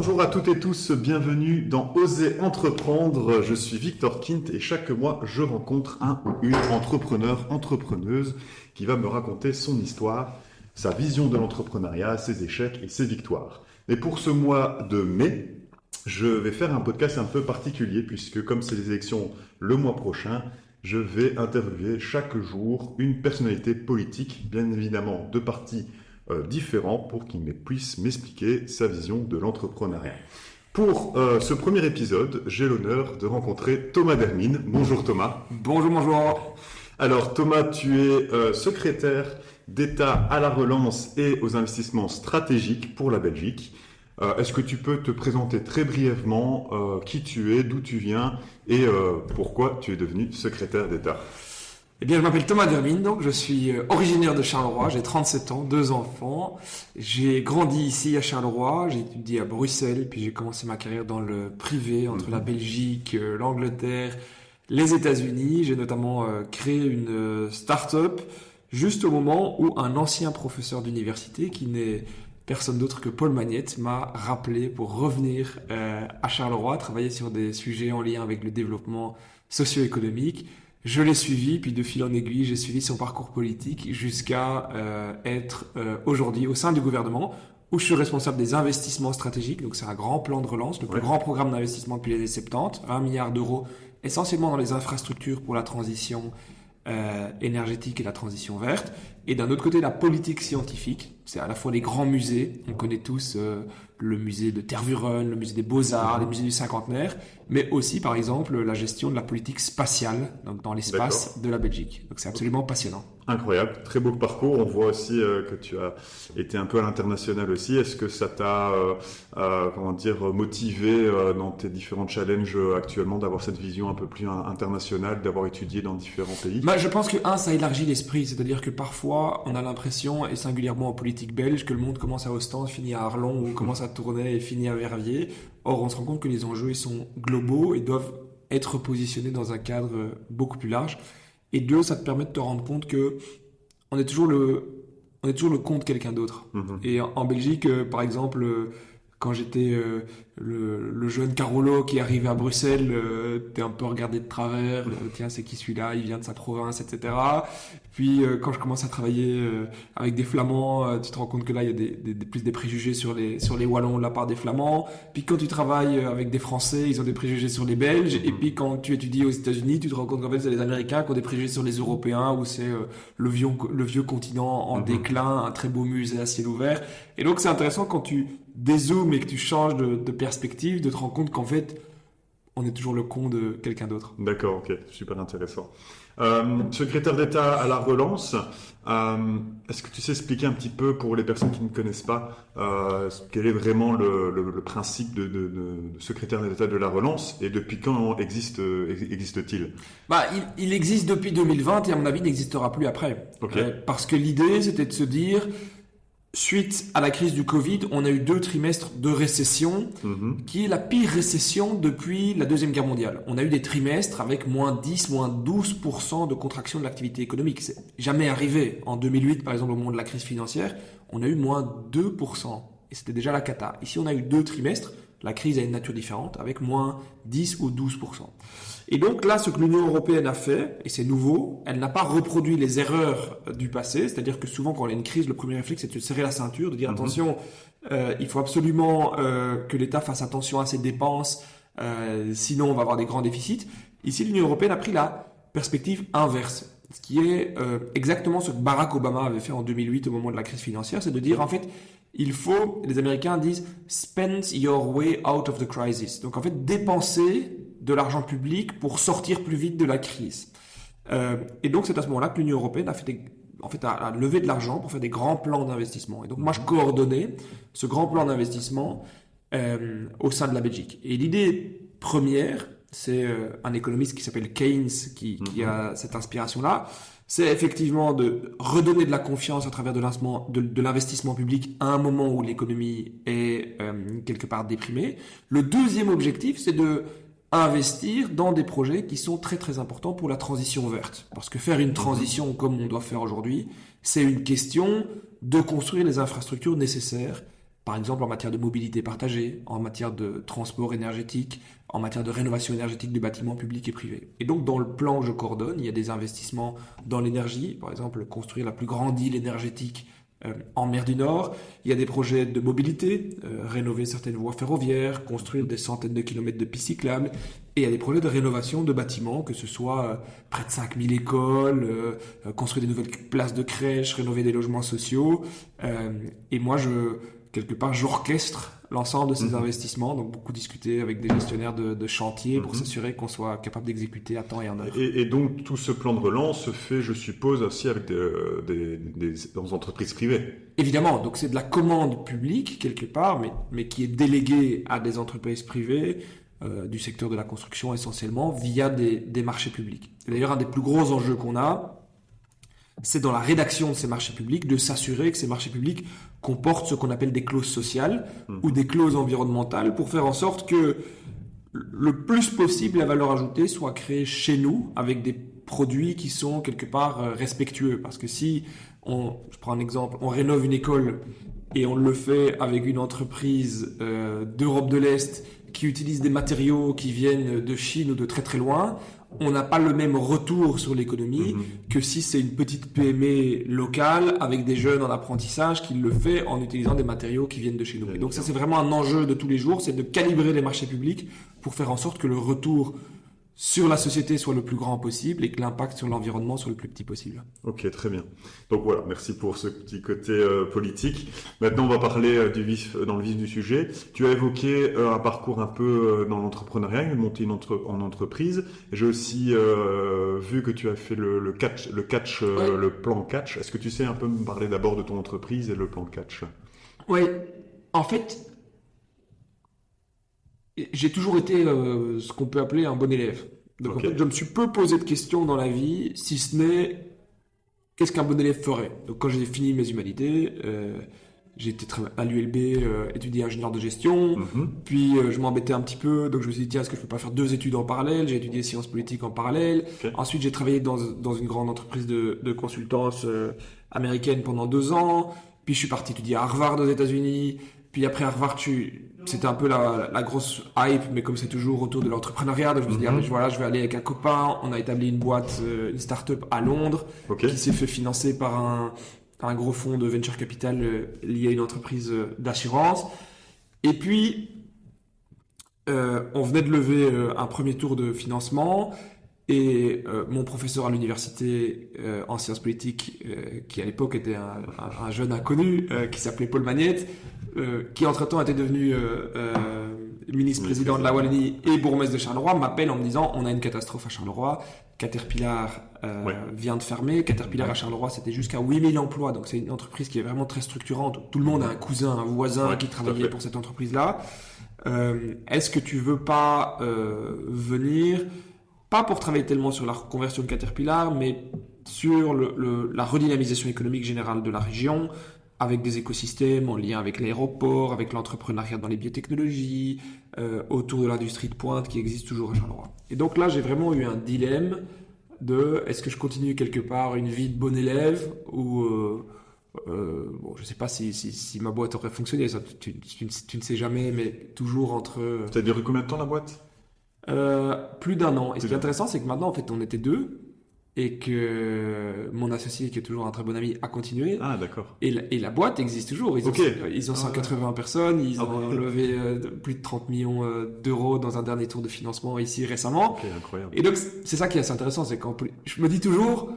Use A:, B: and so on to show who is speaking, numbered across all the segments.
A: Bonjour à toutes et tous, bienvenue dans Oser entreprendre. Je suis Victor Kint et chaque mois je rencontre un ou une entrepreneuse qui va me raconter son histoire, sa vision de l'entrepreneuriat, ses échecs et ses victoires. Et pour ce mois de mai, je vais faire un podcast un peu particulier puisque comme c'est les élections le mois prochain, je vais interviewer chaque jour une personnalité politique, bien évidemment de partis différents, pour qu'il puisse m'expliquer sa vision de l'entrepreneuriat. Pour ce premier épisode, j'ai l'honneur de rencontrer Thomas Dermine. Bonjour Thomas.
B: Bonjour.
A: Alors Thomas, tu es secrétaire d'État à la relance et aux investissements stratégiques pour la Belgique. Est-ce que tu peux te présenter très brièvement qui tu es, d'où tu viens et pourquoi tu es devenu secrétaire d'État?
B: Eh bien, je m'appelle Thomas Dermine, donc je suis originaire de Charleroi, j'ai 37 ans, 2 enfants. J'ai grandi ici à Charleroi, j'ai étudié à Bruxelles, puis j'ai commencé ma carrière dans le privé entre la Belgique, l'Angleterre, les États-Unis. J'ai notamment créé une start-up juste au moment où un ancien professeur d'université, qui n'est personne d'autre que Paul Magnette, m'a rappelé pour revenir à Charleroi, travailler sur des sujets en lien avec le développement socio-économique. Je l'ai suivi, puis de fil en aiguille, j'ai suivi son parcours politique jusqu'à être aujourd'hui au sein du gouvernement, où je suis responsable des investissements stratégiques. Donc c'est un grand plan de relance, le plus grand programme d'investissement depuis les années 70, 20 milliards d'euros, essentiellement dans les infrastructures pour la transition énergétique et la transition verte. Et d'un autre côté, la politique scientifique. C'est à la fois les grands musées, on connaît tous le musée de Tervuren, le musée des Beaux-Arts, les musées du Cinquantenaire, mais aussi par exemple la gestion de la politique spatiale, donc dans l'espace de la Belgique. Donc c'est absolument passionnant.
A: Incroyable, très beau parcours. On voit aussi que tu as été un peu à l'international aussi. Est-ce que ça t'a motivé dans tes différents challenges actuellement d'avoir cette vision un peu plus internationale, d'avoir étudié dans différents pays?
B: Je pense que ça élargit l'esprit, c'est-à-dire que parfois on a l'impression, et singulièrement en politique belge, que le monde commence à Ostende, finit à Arlon, ou commence à Tournai et finit à Verviers. Or on se rend compte que les enjeux ils sont globaux et doivent être positionnés dans un cadre beaucoup plus large. Et deux, ça te permet de te rendre compte que on est toujours le compte de quelqu'un d'autre. Et en Belgique, par exemple, quand j'étais le jeune Carolo qui arrivait à Bruxelles, t'es un peu regardé de travers, tiens, c'est qui celui-là, il vient de sa province, etc. Puis quand je commence à travailler avec des Flamands, tu te rends compte que là, il y a plus des préjugés sur les Wallons de la part des Flamands. Puis quand tu travailles avec des Français, ils ont des préjugés sur les Belges. Et puis quand tu étudies aux États-Unis, tu te rends compte qu'en fait, c'est les Américains qui ont des préjugés sur les Européens, où c'est le vieux continent en déclin, un très beau musée à ciel ouvert. Et donc, c'est intéressant quand tu dézoomes et que tu changes de perspective, de te rendre compte qu'en fait, on est toujours le con de quelqu'un d'autre.
A: D'accord, ok, super intéressant. Secrétaire d'État à la relance, est-ce que tu sais expliquer un petit peu pour les personnes qui ne connaissent pas quel est vraiment le principe de secrétaire d'État de la relance et depuis quand existe-t-il?
B: Il existe depuis 2020 et à mon avis, il n'existera plus après.
A: Okay.
B: Parce que l'idée, c'était de se dire, suite à la crise du Covid, on a eu 2 trimestres de récession, qui est la pire récession depuis la Deuxième Guerre mondiale. On a eu des trimestres avec moins 10, moins 12% de contraction de l'activité économique. C'est jamais arrivé. En 2008, par exemple, au moment de la crise financière, on a eu moins 2%. Et c'était déjà la cata. Ici, on a eu 2 trimestres. La crise a une nature différente, avec moins 10 ou 12%. Et donc là, ce que l'Union européenne a fait, et c'est nouveau, elle n'a pas reproduit les erreurs du passé, c'est-à-dire que souvent quand il y a une crise, le premier réflexe c'est de se serrer la ceinture, de dire attention, il faut absolument que l'État fasse attention à ses dépenses, sinon on va avoir des grands déficits. Ici, l'Union européenne a pris la perspective inverse, ce qui est exactement ce que Barack Obama avait fait en 2008 au moment de la crise financière, c'est de dire en fait, les Américains disent « spend your way out of the crisis ». Donc en fait, dépenser de l'argent public pour sortir plus vite de la crise. Et donc c'est à ce moment-là que l'Union européenne a levé de l'argent pour faire des grands plans d'investissement. Et donc moi je coordonnais ce grand plan d'investissement au sein de la Belgique. Et l'idée première, c'est un économiste qui s'appelle Keynes qui a cette inspiration-là, c'est effectivement de redonner de la confiance à travers de l'investissement public à un moment où l'économie est quelque part déprimée. Le deuxième objectif, c'est de investir dans des projets qui sont très très importants pour la transition verte. Parce que faire une transition comme on doit faire aujourd'hui, c'est une question de construire les infrastructures nécessaires par exemple en matière de mobilité partagée, en matière de transport énergétique, en matière de rénovation énergétique du bâtiment public et privé. Et donc dans le plan que je coordonne, il y a des investissements dans l'énergie, par exemple construire la plus grande île énergétique en mer du Nord. Il y a des projets de mobilité, rénover certaines voies ferroviaires, construire des centaines de kilomètres de pistes cyclables. Et il y a des projets de rénovation de bâtiments, que ce soit près de 5000 écoles, construire des nouvelles places de crèche, rénover des logements sociaux. Et moi, quelque part, j'orchestre l'ensemble de ces investissements, donc beaucoup discuter avec des gestionnaires de chantier pour s'assurer qu'on soit capable d'exécuter à temps et en heure.
A: Et donc tout ce plan de relance se fait, je suppose, aussi avec des entreprises privées.
B: Évidemment, donc c'est de la commande publique quelque part, mais qui est déléguée à des entreprises privées du secteur de la construction essentiellement via des marchés publics. Et d'ailleurs, un des plus gros enjeux qu'on a, c'est dans la rédaction de ces marchés publics de s'assurer que ces marchés publics comportent ce qu'on appelle des clauses sociales ou des clauses environnementales pour faire en sorte que le plus possible la valeur ajoutée soit créée chez nous avec des produits qui sont quelque part respectueux. Parce que si, je prends un exemple, on rénove une école et on le fait avec une entreprise d'Europe de l'Est qui utilise des matériaux qui viennent de Chine ou de très très loin, on n'a pas le même retour sur l'économie que si c'est une petite PME locale avec des jeunes en apprentissage qui le fait en utilisant des matériaux qui viennent de chez nous. Et donc ça, c'est vraiment un enjeu de tous les jours, c'est de calibrer les marchés publics pour faire en sorte que le retour sur la société soit le plus grand possible et que l'impact sur l'environnement soit le plus petit possible.
A: Ok, très bien. Donc voilà, merci pour ce petit côté politique. Maintenant, on va parler dans le vif du sujet. Tu as évoqué un parcours un peu dans l'entrepreneuriat, monter en entreprise. J'ai aussi vu que tu as fait le plan catch. Est-ce que tu sais un peu me parler d'abord de ton entreprise et le plan catch?
B: Oui, en fait, j'ai toujours été ce qu'on peut appeler un bon élève. Donc en fait, je me suis peu posé de questions dans la vie, si ce n'est qu'est-ce qu'un bon élève ferait. Donc quand j'ai fini mes humanités, j'ai été à l'ULB étudier ingénieur de gestion, puis je m'embêtais un petit peu, donc je me suis dit tiens, est-ce que je peux pas faire 2 études en parallèle? J'ai étudié sciences politiques en parallèle. Ensuite j'ai travaillé dans une grande entreprise de consultance américaine pendant 2 ans, puis je suis parti étudier à Harvard aux États-Unis. Puis après Harvard, c'était un peu la grosse hype, mais comme c'est toujours autour de l'entrepreneuriat, donc je me suis dit, voilà, je vais aller avec un copain. On a établi une boîte, une start-up à Londres, qui s'est fait financer par un gros fonds de venture capital lié à une entreprise d'assurance. Et puis, on venait de lever un premier tour de financement. Et mon professeur à l'université en sciences politiques, qui à l'époque était un jeune inconnu, qui s'appelait Paul Magnette, qui entre-temps était devenu ministre-président de la Wallonie et bourgmestre de Charleroi, m'appelle en me disant on a une catastrophe à Charleroi, Caterpillar vient de fermer. Caterpillar à Charleroi, c'était jusqu'à 8000 emplois, donc c'est une entreprise qui est vraiment très structurante. Tout le monde a un cousin, un voisin qui travaillait pour cette entreprise-là. Est-ce que tu veux pas venir, pas pour travailler tellement sur la reconversion de Caterpillar, mais sur la redynamisation économique générale de la région, avec des écosystèmes en lien avec l'aéroport, avec l'entrepreneuriat dans les biotechnologies, autour de l'industrie de pointe qui existe toujours à Charleroi. Et donc là, j'ai vraiment eu un dilemme de est-ce que je continue quelque part une vie de bon élève ou bon, je sais pas si ma boîte aurait fonctionné, ça, tu ne sais jamais, mais toujours entre...
A: Ça a duré combien de temps la boîte?
B: Plus d'1 an. Et ce qui est intéressant, c'est que maintenant, en fait, on était 2 et que mon associé, qui est toujours un très bon ami, a continué.
A: Ah, d'accord.
B: Et la boîte existe toujours. Ils ont 180 personnes, ils ont levé plus de 30 millions d'euros dans un dernier tour de financement ici récemment.
A: Ok, incroyable.
B: Et donc, c'est ça qui est assez intéressant, c'est qu'en plus, je me dis toujours...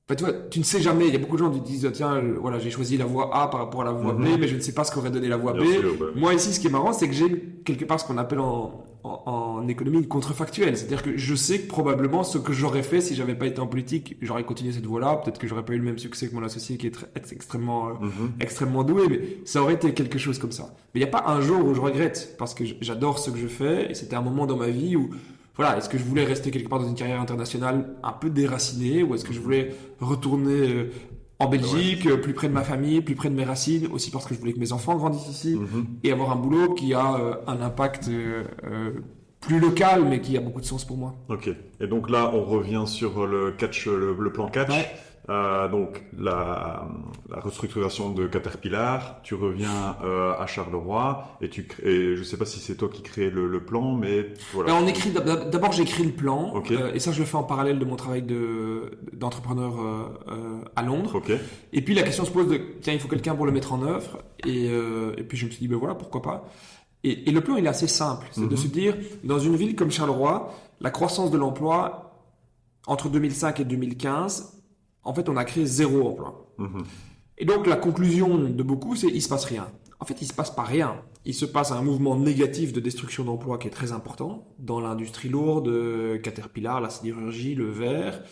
B: Enfin, tu vois, tu ne sais jamais. Il y a beaucoup de gens qui disent tiens, voilà, j'ai choisi la voie A par rapport à la voie B, mais je ne sais pas ce qu'aurait donné la voie B. Moi ici, ce qui est marrant, c'est que j'ai quelque part ce qu'on appelle en économie une contrefactuelle. C'est-à-dire que je sais que probablement ce que j'aurais fait si j'avais pas été en politique, j'aurais continué cette voie-là. Peut-être que j'aurais pas eu le même succès que mon associé qui est extrêmement doué, mais ça aurait été quelque chose comme ça. Mais il n'y a pas un jour où je regrette parce que j'adore ce que je fais et c'était un moment dans ma vie où voilà, est-ce que je voulais rester quelque part dans une carrière internationale un peu déracinée ou est-ce que je voulais retourner en Belgique, plus près de ma famille, plus près de mes racines, aussi parce que je voulais que mes enfants grandissent ici et avoir un boulot qui a un impact plus local mais qui a beaucoup de sens pour moi.
A: Ok, et donc là on revient sur le plan catch. Donc la restructuration de Caterpillar, tu reviens à Charleroi et et je sais pas si c'est toi qui crée le plan, mais voilà.
B: Alors, d'abord j'écris le plan,
A: Okay.
B: et ça je le fais en parallèle de mon travail d'entrepreneur à Londres.
A: Ok.
B: Et puis la question se pose de, tiens, il faut quelqu'un pour le mettre en œuvre. Et puis je me suis dit, ben voilà, pourquoi pas. Et le plan, il est assez simple. C'est de se dire, dans une ville comme Charleroi, la croissance de l'emploi, entre 2005 et 2015, en fait, on a créé 0 emploi. Et donc, la conclusion de beaucoup, c'est il se passe rien. En fait, il se passe pas rien. Il se passe un mouvement négatif de destruction d'emplois qui est très important dans l'industrie lourde, Caterpillar, la sidérurgie, le verre.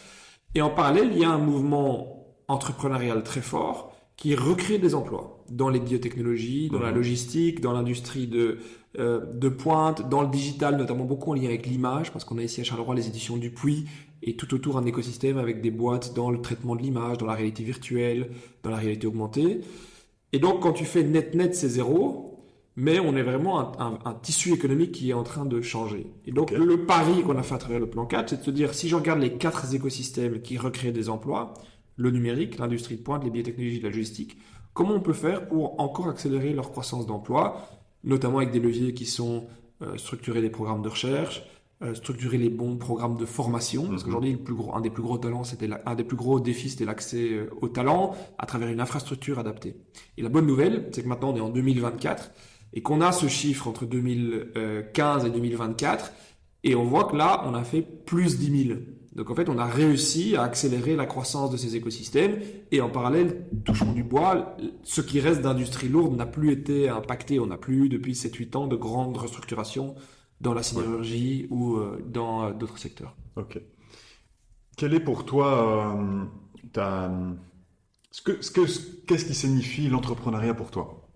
B: Et en parallèle, il y a un mouvement entrepreneurial très fort qui recrée des emplois dans les biotechnologies, dans la logistique, dans l'industrie de pointe, dans le digital, notamment beaucoup en lien avec l'image, parce qu'on a ici à Charleroi les éditions Dupuis, et tout autour un écosystème avec des boîtes dans le traitement de l'image, dans la réalité virtuelle, dans la réalité augmentée. Et donc, quand tu fais net, c'est 0, mais on est vraiment un tissu économique qui est en train de changer. Et donc, le pari qu'on a fait à travers le plan 4, c'est de se dire, si je regarde les 4 écosystèmes qui recréent des emplois, le numérique, l'industrie de pointe, les biotechnologies, la logistique, comment on peut faire pour encore accélérer leur croissance d'emploi, notamment avec des leviers qui sont structurer les programmes de recherche, structurer les bons programmes de formation, parce qu'aujourd'hui, un des plus gros talents, un des plus gros défis, c'était l'accès au talent à travers une infrastructure adaptée. Et la bonne nouvelle, c'est que maintenant, on est en 2024 et qu'on a ce chiffre entre 2015 et 2024 et on voit que là, on a fait plus 10 000. Donc en fait, on a réussi à accélérer la croissance de ces écosystèmes et en parallèle, touchons du bois, ce qui reste d'industrie lourde n'a plus été impacté. On n'a plus eu depuis 7-8 ans de grandes restructurations dans la sidérurgie ou dans d'autres secteurs.
A: Ok. Quel est pour toi qu'est-ce qui signifie l'entrepreneuriat pour toi?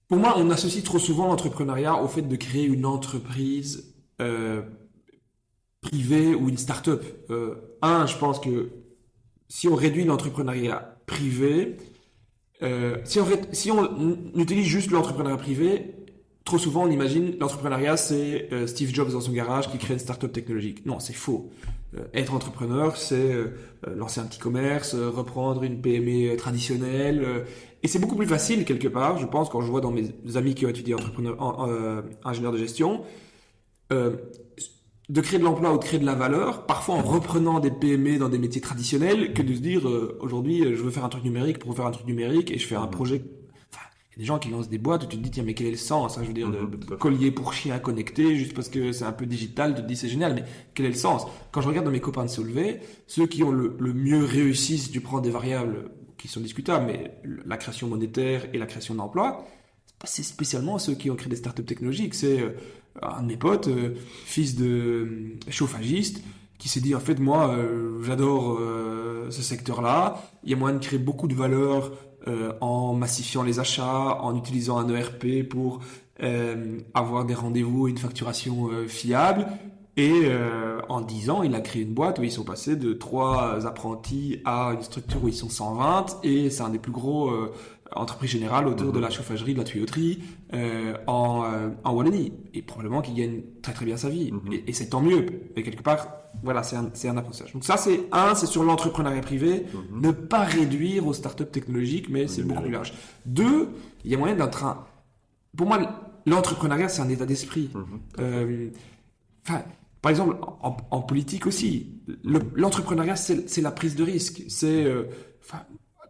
B: Pour moi, on associe trop souvent l'entrepreneuriat au fait de créer une entreprise privée ou une start-up. Je pense que si on réduit l'entrepreneuriat privé, si on utilise juste l'entrepreneuriat privé, trop souvent on imagine l'entrepreneuriat c'est Steve Jobs dans son garage qui crée une start-up technologique. Non, c'est faux. Être entrepreneur, c'est lancer un petit commerce, reprendre une PME traditionnelle. Et c'est beaucoup plus facile quelque part, je pense, quand je vois dans mes amis qui ont étudié ingénieur de gestion, de créer de l'emploi ou de créer de la valeur, parfois en reprenant des PME dans des métiers traditionnels, que de se dire aujourd'hui je veux faire un truc numérique pour faire un truc numérique et je fais un projet. Enfin, il y a des gens qui lancent des boîtes où tu te dis tiens mais quel est le sens, hein, je veux dire de collier pour chien connecté juste parce que c'est un peu digital, tu te dis c'est génial, mais quel est le sens? Quand je regarde dans mes copains de Solvay, ceux qui ont le mieux réussi, si tu prends des variables qui sont discutables, mais la création monétaire et la création d'emplois, c'est spécialement ceux qui ont créé des startups technologiques. C'est un de mes potes, fils de chauffagiste, qui s'est dit en fait moi j'adore ce secteur-là, il y a moyen de créer beaucoup de valeur en massifiant les achats, en utilisant un ERP pour avoir des rendez-vous et une facturation fiable. Et en 10 ans, il a créé une boîte où ils sont passés de 3 apprentis à une structure où ils sont 120 et c'est un des plus gros entreprises générales autour de la chauffagerie, de la tuyauterie en Wallonie. Et probablement qu'il gagne très très bien sa vie. Et c'est tant mieux. Mais quelque part, voilà, c'est un apprentissage. Donc ça, c'est sur l'entrepreneuriat privé. Ne pas réduire aux startups technologiques, mais c'est beaucoup plus large. 2, il y a moyen Pour moi, l'entrepreneuriat, c'est un état d'esprit. Par exemple, en politique aussi, l'entrepreneuriat, c'est la prise de risque.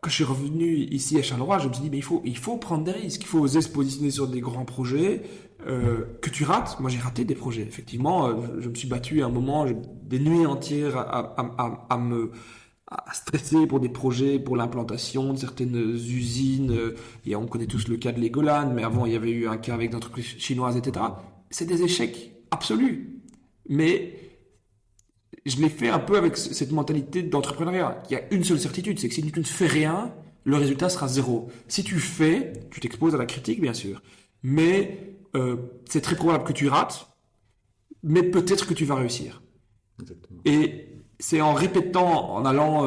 B: Quand je suis revenu ici à Charleroi, je me suis dit, mais il faut prendre des risques. Il faut oser se positionner sur des grands projets que tu rates. Moi, j'ai raté des projets. Effectivement, je me suis battu à un moment, des nuits entières à stresser pour des projets, pour l'implantation de certaines usines. Et on connaît tous le cas de Legoland, mais avant, il y avait eu un cas avec des entreprises chinoises, etc. C'est des échecs absolus. Mais je l'ai fait un peu avec cette mentalité d'entrepreneuriat. Il y a une seule certitude, c'est que si tu ne fais rien, le résultat sera 0. Si tu fais, tu t'exposes à la critique, bien sûr. Mais c'est très probable que tu rates, mais peut-être que tu vas réussir.
A: Exactement.
B: Et c'est en répétant, en allant,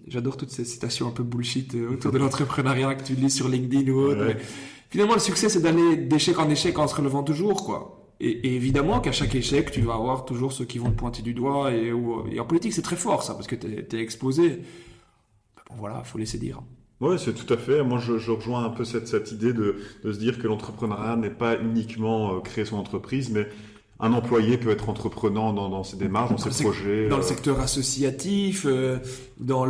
B: j'adore toutes ces citations un peu bullshit autour de l'entrepreneuriat que tu lis sur LinkedIn ou autre. Ouais. Finalement, le succès, c'est d'aller d'échec en échec en se relevant toujours, quoi. Et évidemment qu'à chaque échec, tu vas avoir toujours ceux qui vont te pointer du doigt. Et en politique, c'est très fort ça, parce que t'es exposé. Bon, voilà, faut laisser dire.
A: Oui, c'est tout à fait. Moi, je rejoins un peu cette idée de se dire que l'entrepreneuriat n'est pas uniquement créer son entreprise, mais un employé peut être entreprenant dans ses démarches, dans ses projets.
B: Dans le secteur associatif, dans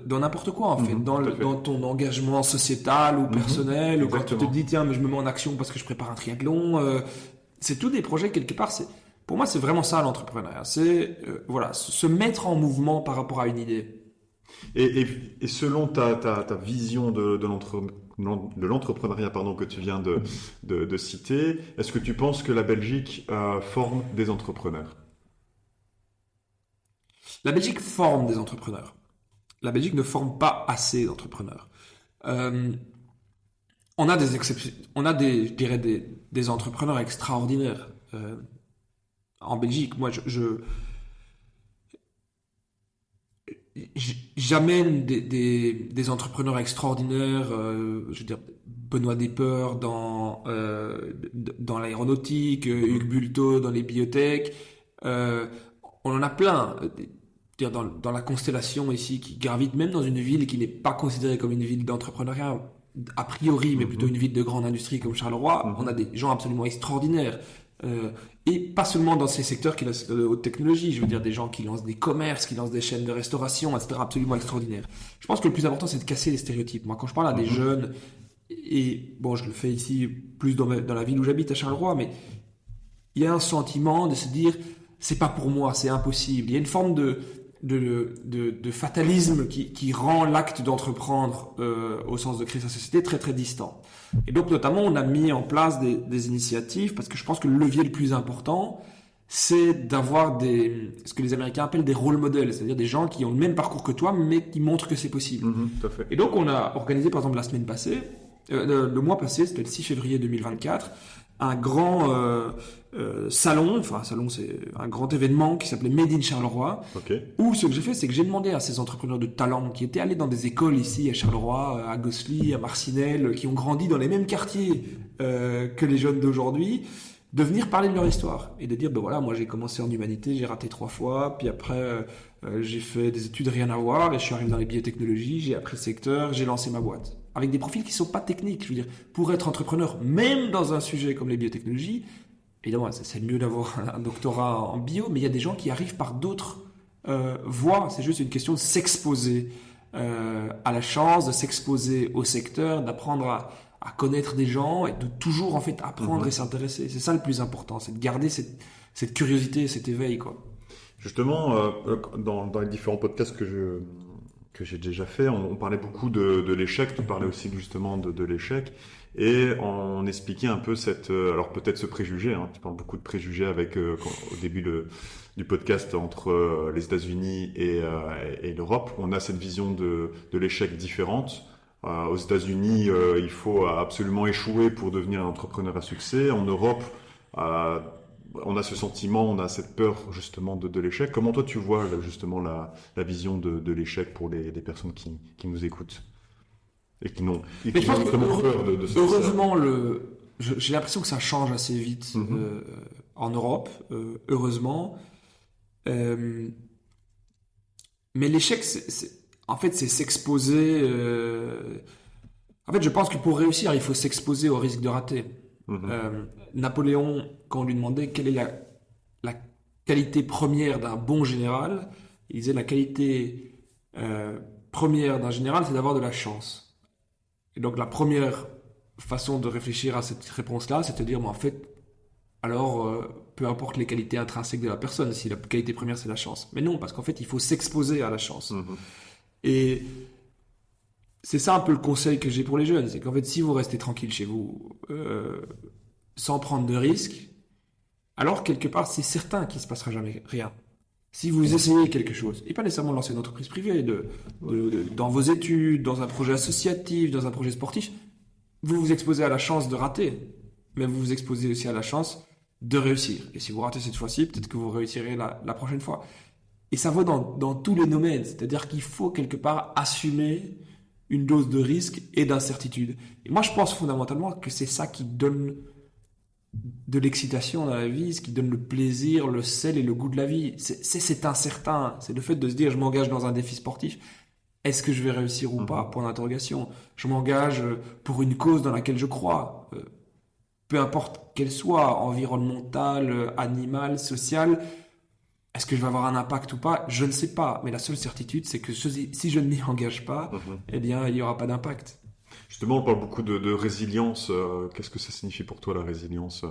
B: n'importe quoi en fait, dans ton engagement sociétal ou personnel, ou quand tu te dis tiens mais je me mets en action parce que je prépare un triathlon, c'est tous des projets quelque part. Pour moi c'est vraiment ça l'entrepreneuriat, c'est voilà se mettre en mouvement par rapport à une idée.
A: Et selon ta vision de l'entrepreneuriat que tu viens de citer, est-ce que tu penses que la Belgique forme des entrepreneurs?
B: La Belgique forme des entrepreneurs. La Belgique ne forme pas assez d'entrepreneurs. On a des exceptions, on a je dirais des entrepreneurs extraordinaires. En Belgique, moi j'amène des entrepreneurs extraordinaires, je veux dire Benoît Despeurs dans l'aéronautique, Hugues Bulto dans les biotech, on en a plein. Dans la constellation ici qui gravite même dans une ville qui n'est pas considérée comme une ville d'entrepreneuriat a priori, mais plutôt une ville de grande industrie comme Charleroi, on a des gens absolument extraordinaires. Et pas seulement dans ces secteurs qui lancent de haute technologie, je veux dire des gens qui lancent des commerces, qui lancent des chaînes de restauration, etc. absolument extraordinaires. Je pense que le plus important c'est de casser les stéréotypes. Moi quand je parle à des jeunes, et bon je le fais ici plus dans la ville où j'habite à Charleroi, mais il y a un sentiment de se dire c'est pas pour moi, c'est impossible. Il y a une forme de fatalisme qui rend l'acte d'entreprendre au sens de créer sa société très très distant. Et donc notamment on a mis en place des initiatives parce que je pense que le levier le plus important c'est d'avoir ce que les Américains appellent des role models, c'est-à-dire des gens qui ont le même parcours que toi mais qui montrent que c'est possible.
A: Tout à fait.
B: Et donc on a organisé par exemple la semaine passée, le mois passé, c'était le 6 février 2024, un grand salon c'est un grand événement qui s'appelait Made in Charleroi, où ce que j'ai fait c'est que j'ai demandé à ces entrepreneurs de talent qui étaient allés dans des écoles ici à Charleroi, à Gosselies, à Marcinelle, qui ont grandi dans les mêmes quartiers que les jeunes d'aujourd'hui, de venir parler de leur histoire et de dire ben voilà, moi j'ai commencé en humanité, j'ai raté 3 fois, puis après j'ai fait des études rien à voir et je suis arrivé dans les biotechnologies, j'ai appris le secteur, j'ai lancé ma boîte. Avec des profils qui sont pas techniques, je veux dire, pour être entrepreneur, même dans un sujet comme les biotechnologies, évidemment, c'est mieux d'avoir un doctorat en bio, mais il y a des gens qui arrivent par d'autres voies. C'est juste une question de s'exposer à la chance, de s'exposer au secteur, d'apprendre à connaître des gens et de toujours en fait apprendre et s'intéresser. C'est ça le plus important, c'est de garder cette curiosité, cet éveil, quoi.
A: Justement, dans les différents podcasts que j'ai déjà fait, on parlait beaucoup de l'échec, tu parlais aussi justement de l'échec, et on expliquait un peu alors peut-être ce préjugé, tu parles beaucoup de préjugés au début du podcast entre les États-Unis et l'Europe, on a cette vision de l'échec différente. Aux États-Unis, il faut absolument échouer pour devenir un entrepreneur à succès. En Europe, on a ce sentiment, on a cette peur justement de l'échec. Comment toi tu vois justement la vision de l'échec pour les personnes qui nous écoutent et qui ont vraiment peur de ce
B: heureusement, j'ai l'impression que ça change assez vite en Europe, heureusement. Mais l'échec, en fait, c'est s'exposer. En fait, je pense que pour réussir, il faut s'exposer au risque de rater. Napoléon, quand on lui demandait quelle est la qualité première d'un bon général, il disait la qualité première d'un général, c'est d'avoir de la chance. Et donc la première façon de réfléchir à cette réponse-là, c'est de dire, en fait, alors peu importe les qualités intrinsèques de la personne, si la qualité première c'est la chance. Mais non, parce qu'en fait, il faut s'exposer à la chance. Et c'est ça un peu le conseil que j'ai pour les jeunes, c'est qu'en fait, si vous restez tranquille chez vous, sans prendre de risques, alors quelque part, c'est certain qu'il ne se passera jamais rien. Si vous essayez quelque chose, et pas nécessairement de lancer une entreprise privée, dans vos études, dans un projet associatif, dans un projet sportif, vous vous exposez à la chance de rater, mais vous vous exposez aussi à la chance de réussir. Et si vous ratez cette fois-ci, peut-être que vous réussirez la prochaine fois. Et ça vaut dans tous les domaines, c'est-à-dire qu'il faut quelque part assumer une dose de risque et d'incertitude. Et moi, je pense fondamentalement que c'est ça qui donne de l'excitation dans la vie, ce qui donne le plaisir, le sel et le goût de la vie. C'est incertain. C'est le fait de se dire, je m'engage dans un défi sportif. Est-ce que je vais réussir ou pas? Point d'interrogation. Je m'engage pour une cause dans laquelle je crois. Peu importe qu'elle soit, environnementale, animale, sociale. Est-ce que je vais avoir un impact ou pas? Je ne sais pas. Mais la seule certitude, c'est que si je ne m'y engage pas, eh bien, il n'y aura pas d'impact.
A: Justement, on parle beaucoup de résilience. Qu'est-ce que ça signifie pour toi, la résilience?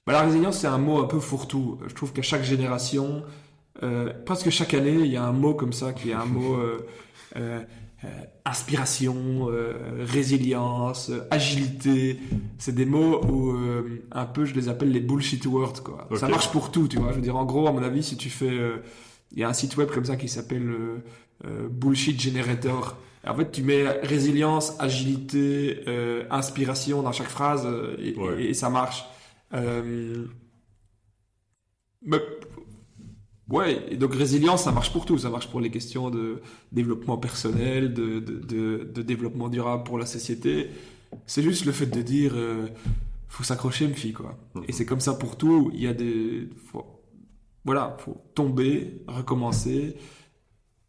B: Bah, la résilience, c'est un mot un peu fourre-tout. Je trouve qu'à chaque génération, presque chaque année, il y a un mot comme ça qui est un mot euh, inspiration, résilience, agilité. C'est des mots où un peu je les appelle les bullshit words, quoi.
A: Ok.
B: Ça marche pour tout, tu vois. Je veux dire, en gros, à mon avis, si tu fais, il y a un site web comme ça qui s'appelle Bullshit Generator. Et en fait, tu mets résilience, agilité, inspiration dans chaque phrase
A: Ouais.
B: et ça marche. Mais ouais, et donc résilience, ça marche pour tout. Ça marche pour les questions de développement personnel, de développement durable pour la société. C'est juste le fait de dire, faut s'accrocher, me fille, quoi. Et c'est comme ça pour tout. Il y a faut tomber, recommencer.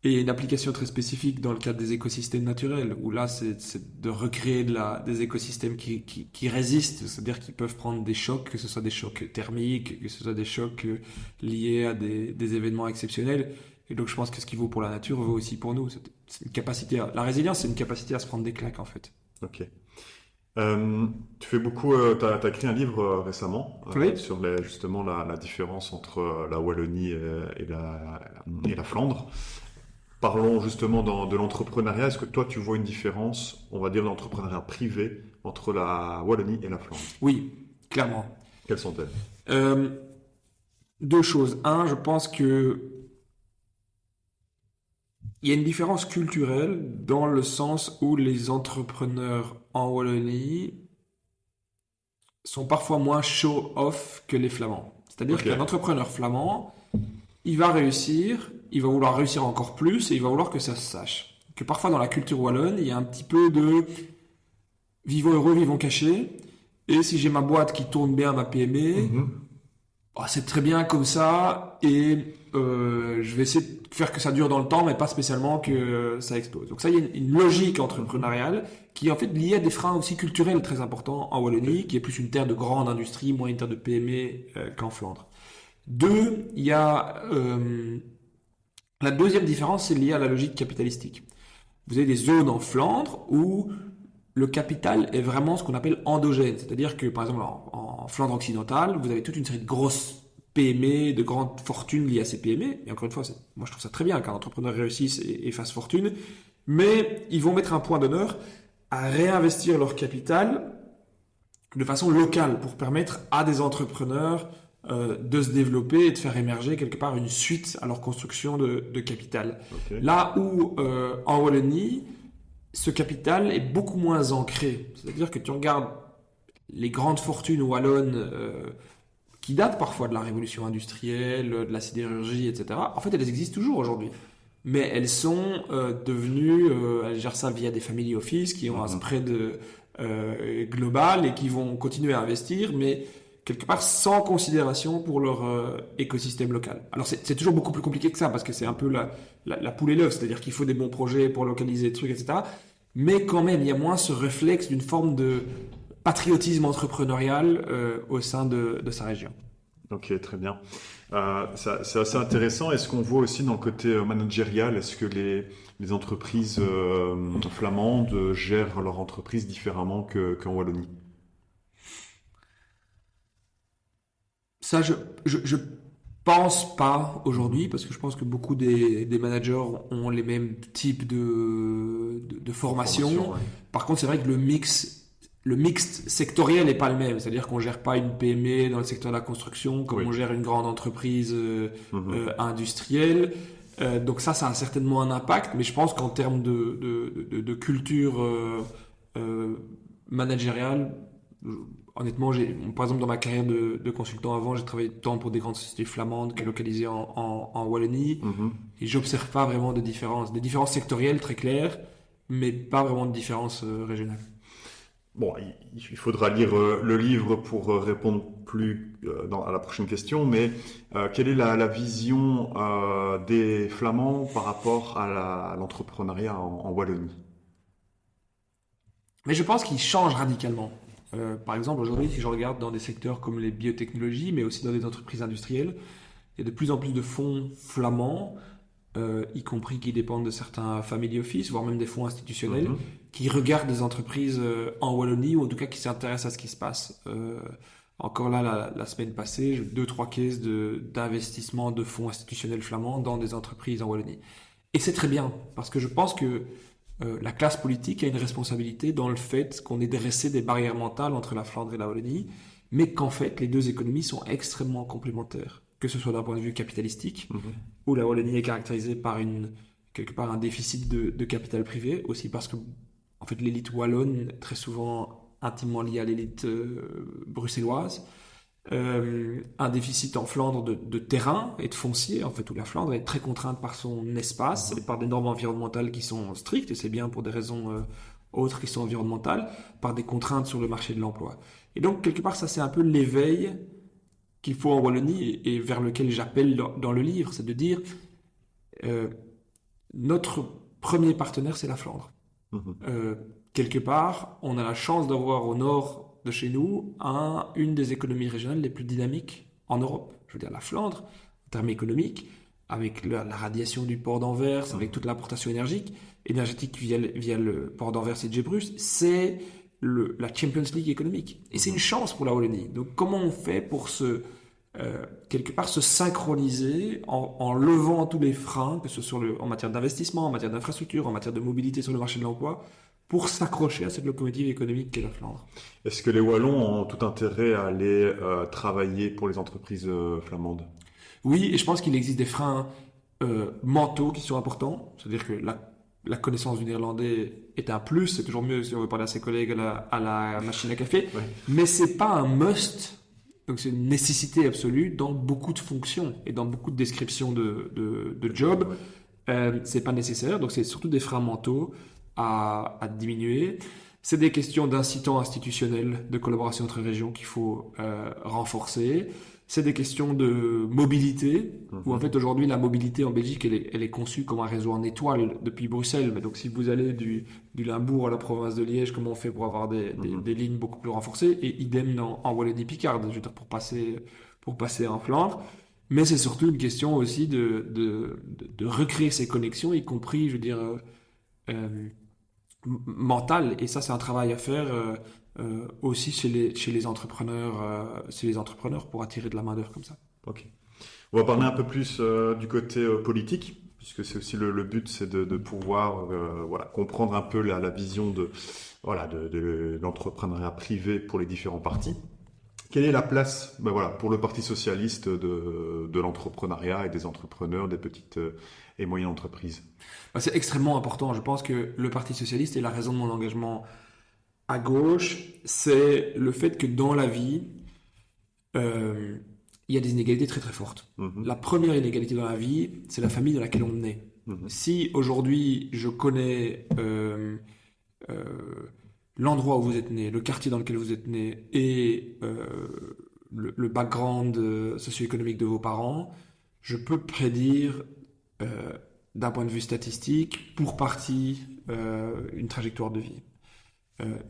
B: Et une application très spécifique dans le cadre des écosystèmes naturels, où là, c'est de recréer des écosystèmes qui résistent, c'est-à-dire qu'ils peuvent prendre des chocs, que ce soit des chocs thermiques, que ce soit des chocs liés à des événements exceptionnels. Et donc, je pense que ce qui vaut pour la nature vaut aussi pour nous. C'est une capacité la résilience, c'est une capacité à se prendre des claques, en fait.
A: Ok. Tu fais beaucoup, t'as écrit un livre récemment
B: Oui.
A: sur justement la différence entre la Wallonie et la Flandre. Parlons justement de l'entrepreneuriat. Est-ce que toi, tu vois une différence, on va dire, d'entrepreneuriat privé entre la Wallonie et la Flandre?
B: Oui, clairement.
A: Quelles sont-elles?
B: Deux choses. Un, je pense que il y a une différence culturelle dans le sens où les entrepreneurs en Wallonie sont parfois moins show-off que les Flamands. C'est-à-dire
A: Ok.
B: qu'un entrepreneur flamand, il va réussir, il va vouloir réussir encore plus et il va vouloir que ça se sache. Que parfois dans la culture wallonne, il y a un petit peu de vivons heureux, vivons cachés. Et si j'ai ma boîte qui tourne bien, ma PME, c'est très bien comme ça et je vais essayer de faire que ça dure dans le temps, mais pas spécialement que ça explose. Donc ça, il y a une logique entrepreneuriale qui est en fait liée à des freins aussi culturels très importants en Wallonie, qui est plus une terre de grande industrie, moins une terre de PME qu'en Flandre. Deux, il y a la deuxième différence, c'est liée à la logique capitalistique. Vous avez des zones en Flandre où le capital est vraiment ce qu'on appelle endogène. C'est-à-dire que, par exemple, en Flandre occidentale, vous avez toute une série de grosses PME, de grandes fortunes liées à ces PME. Et encore une fois, moi je trouve ça très bien qu'un entrepreneur réussisse et fasse fortune. Mais ils vont mettre un point d'honneur à réinvestir leur capital de façon locale pour permettre à des entrepreneurs de se développer et de faire émerger quelque part une suite à leur construction de capital.
A: Ok.
B: Là où en Wallonie, ce capital est beaucoup moins ancré. C'est-à-dire que tu regardes les grandes fortunes wallonnes qui datent parfois de la révolution industrielle, de la sidérurgie, etc. En fait, elles existent toujours aujourd'hui. Mais elles sont devenues, elles gèrent ça via des family office qui ont un spread global et qui vont continuer à investir, mais quelque part sans considération pour leur écosystème local. Alors c'est toujours beaucoup plus compliqué que ça, parce que c'est un peu la poule et l'œuf, c'est-à-dire qu'il faut des bons projets pour localiser des trucs, etc. Mais quand même, il y a moins ce réflexe d'une forme de patriotisme entrepreneurial au sein de sa région.
A: Ok, très bien. C'est assez intéressant. Est-ce qu'on voit aussi dans le côté managérial, est-ce que les entreprises flamandes gèrent leur entreprise différemment qu'en Wallonie?
B: Ça, je pense pas aujourd'hui, parce que je pense que beaucoup des managers ont les mêmes types de formation.
A: Ouais.
B: Par contre, c'est vrai que le mix sectoriel n'est pas le même. C'est-à-dire qu'on gère pas une PME dans le secteur de la construction comme
A: Oui.
B: on gère une grande entreprise industrielle. Donc ça a certainement un impact, mais je pense qu'en termes de culture managériale, honnêtement, par exemple, dans ma carrière de consultant avant, j'ai travaillé tant pour des grandes sociétés flamandes que localisées en Wallonie. Et j'observe pas vraiment de différence. Des différences sectorielles très claires, mais pas vraiment de différence régionale.
A: Bon, il faudra lire le livre pour répondre plus à la prochaine question, mais quelle est la vision des Flamands par rapport à l'entrepreneuriat en Wallonie?
B: Mais je pense qu'il change radicalement. Par exemple, aujourd'hui, si je regarde dans des secteurs comme les biotechnologies, mais aussi dans des entreprises industrielles, il y a de plus en plus de fonds flamands, y compris qui dépendent de certains family office, voire même des fonds institutionnels,
A: Mhm.
B: qui regardent des entreprises en Wallonie, ou en tout cas qui s'intéressent à ce qui se passe. Encore là, la semaine passée, j'ai 2-3 cases d'investissement de fonds institutionnels flamands dans des entreprises en Wallonie. Et c'est très bien, parce que je pense que la classe politique a une responsabilité dans le fait qu'on ait dressé des barrières mentales entre la Flandre et la Wallonie, mais qu'en fait, les deux économies sont extrêmement complémentaires, que ce soit d'un point de vue capitalistique,
A: Mhm.
B: où la Wallonie est caractérisée par quelque part un déficit de capital privé, aussi parce que en fait, l'élite wallonne, très souvent intimement liée à l'élite bruxelloise, un déficit en Flandre de terrain et de foncier, en fait, où la Flandre est très contrainte par son espace et par des normes environnementales qui sont strictes, et c'est bien pour des raisons autres qui sont environnementales, par des contraintes sur le marché de l'emploi. Et donc, quelque part, ça, c'est un peu l'éveil qu'il faut en Wallonie et vers lequel j'appelle dans le livre, c'est de dire euh, notre premier partenaire, c'est la Flandre.
A: Mhm.
B: Euh, Quelque part, on a la chance d'avoir au nord de chez nous une des économies régionales les plus dynamiques en Europe. Je veux dire, la Flandre, en termes économiques, avec la radiation du port d'Anvers, avec toute l'importation énergétique via le port d'Anvers et de Zeebrugge, c'est la Champions League économique. Et c'est une chance pour la Wallonie. Donc comment on fait pour quelque part se synchroniser en levant tous les freins, que ce soit en matière d'investissement, en matière d'infrastructure, en matière de mobilité sur le marché de l'emploi, pour s'accrocher à cette locomotive économique qu'est la Flandre.
A: Est-ce que les Wallons ont tout intérêt à aller travailler pour les entreprises flamandes?
B: Oui, et je pense qu'il existe des freins mentaux qui sont importants. C'est-à-dire que la connaissance du néerlandais est un plus, c'est toujours mieux si on veut parler à ses collègues à la machine à café,
A: Ouais.
B: mais c'est pas un must. Donc c'est une nécessité absolue dans beaucoup de fonctions et dans beaucoup de descriptions de jobs.
A: Ouais.
B: C'est pas nécessaire, donc c'est surtout des freins mentaux à diminuer. C'est des questions d'incitants institutionnels, de collaboration entre régions qu'il faut renforcer. C'est des questions de mobilité, où en fait aujourd'hui la mobilité en Belgique elle est conçue comme un réseau en étoile depuis Bruxelles. Mais donc si vous allez du Limbourg à la province de Liège, comment on fait pour avoir des lignes beaucoup plus renforcées? Et idem en Wallonie-Picarde, je veux dire, pour passer en Flandre. Mais c'est surtout une question aussi de recréer ces connexions, y compris, je veux dire, euh, mentales. Et ça, c'est un travail à faire aussi chez les entrepreneurs pour attirer de la main-d'œuvre comme ça.
A: Ok. On va parler un peu plus du côté politique, puisque c'est aussi le but, c'est de pouvoir voilà, comprendre un peu la vision de l'entrepreneuriat privé pour les différents partis. Quelle est la place voilà, pour le Parti socialiste de l'entrepreneuriat et des entrepreneurs, des petites et moyennes entreprises?
B: C'est extrêmement important. Je pense que le Parti socialiste et la raison de mon engagement à gauche, c'est le fait que dans la vie, il y a des inégalités très très fortes.
A: Mhm.
B: La première inégalité dans la vie, c'est la famille dans laquelle on est.
A: Mhm.
B: Si aujourd'hui je connais euh, l'endroit où vous êtes né, le quartier dans lequel vous êtes né et le background socio-économique de vos parents, je peux prédire d'un point de vue statistique, pour partie, une trajectoire de vie.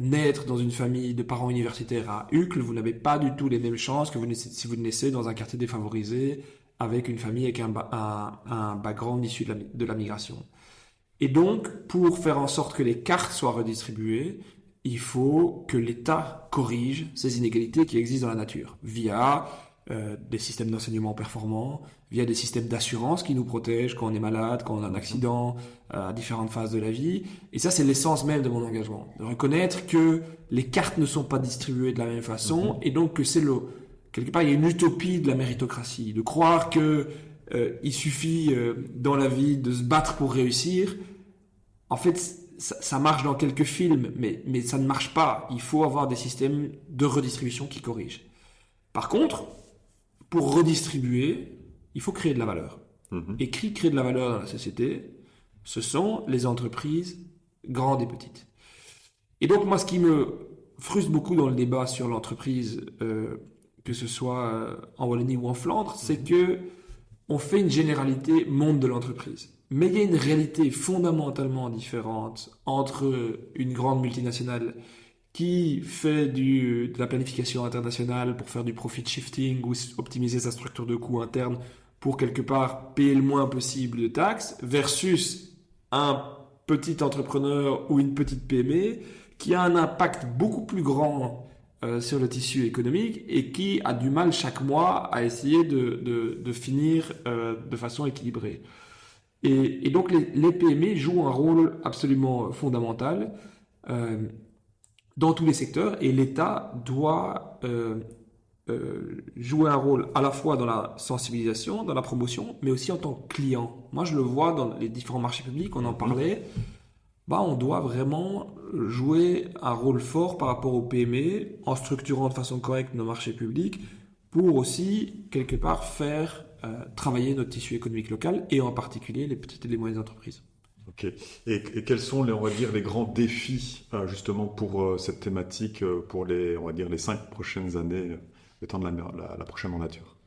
B: Naître dans une famille de parents universitaires à Uccle, vous n'avez pas du tout les mêmes chances que si vous naissez dans un quartier défavorisé avec une famille avec un background issu de la migration. Et donc, pour faire en sorte que les cartes soient redistribuées, il faut que l'État corrige ces inégalités qui existent dans la nature, via des systèmes d'enseignement performants, via des systèmes d'assurance qui nous protègent quand on est malade, quand on a un accident, à différentes phases de la vie. Et ça, c'est l'essence même de mon engagement. De reconnaître que les cartes ne sont pas distribuées de la même façon, et donc que quelque part, il y a une utopie de la méritocratie, de croire que il suffit dans la vie de se battre pour réussir. En fait, ça marche dans quelques films, mais ça ne marche pas. Il faut avoir des systèmes de redistribution qui corrigent. Par contre, pour redistribuer, il faut créer de la valeur.
A: Mhm.
B: Et qui crée de la valeur dans la société? Ce sont les entreprises grandes et petites. Et donc moi, ce qui me frustre beaucoup dans le débat sur l'entreprise, que ce soit en Wallonie ou en Flandre, c'est que on fait une généralité monde de l'entreprise. Mais il y a une réalité fondamentalement différente entre une grande multinationale qui fait de la planification internationale pour faire du profit shifting ou optimiser sa structure de coûts interne pour quelque part payer le moins possible de taxes versus un petit entrepreneur ou une petite PME qui a un impact beaucoup plus grand sur le tissu économique et qui a du mal chaque mois à essayer de finir de façon équilibrée. Et donc les PME jouent un rôle absolument fondamental dans tous les secteurs et l'État doit jouer un rôle à la fois dans la sensibilisation, dans la promotion, mais aussi en tant que client. Moi, je le vois dans les différents marchés publics, on en parlait, on doit vraiment jouer un rôle fort par rapport aux PME en structurant de façon correcte nos marchés publics pour aussi, quelque part, faire travailler notre tissu économique local et en particulier les petites et les moyennes entreprises.
A: Ok. Et quels sont on va dire, les grands défis justement pour cette thématique pour on va dire, les 5 prochaines années, le temps de la prochaine mandature?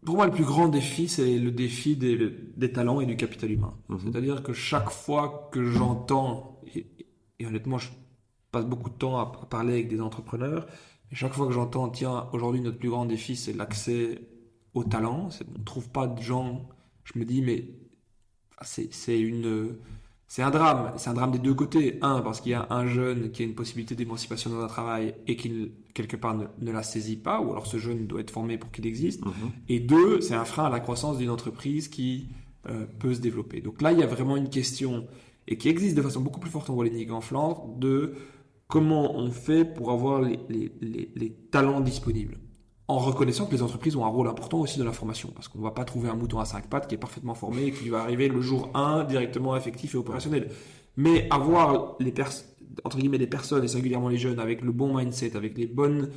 B: Pour moi, le plus grand défi, c'est le défi des talents et du capital humain. C'est-à-dire que chaque fois que j'entends, et honnêtement, je passe beaucoup de temps à parler avec des entrepreneurs, et chaque fois que j'entends, tiens, aujourd'hui, notre plus grand défi, c'est l'accès aux talents, on ne trouve pas de gens, je me dis, mais c'est un drame des deux côtés. Un, parce qu'il y a un jeune qui a une possibilité d'émancipation dans un travail et qui, quelque part, ne la saisit pas, ou alors ce jeune doit être formé pour qu'il existe. Et deux, c'est un frein à la croissance d'une entreprise qui peut se développer. Donc là, il y a vraiment une question, et qui existe de façon beaucoup plus forte en Wallonie qu'en Flandre, de comment on fait pour avoir les talents disponibles. En reconnaissant que les entreprises ont un rôle important aussi dans la formation, parce qu'on ne va pas trouver un mouton à 5 pattes qui est parfaitement formé et qui va arriver le jour 1 directement effectif et opérationnel. Mais avoir entre guillemets les personnes, et singulièrement les jeunes, avec le bon mindset, avec les bonnes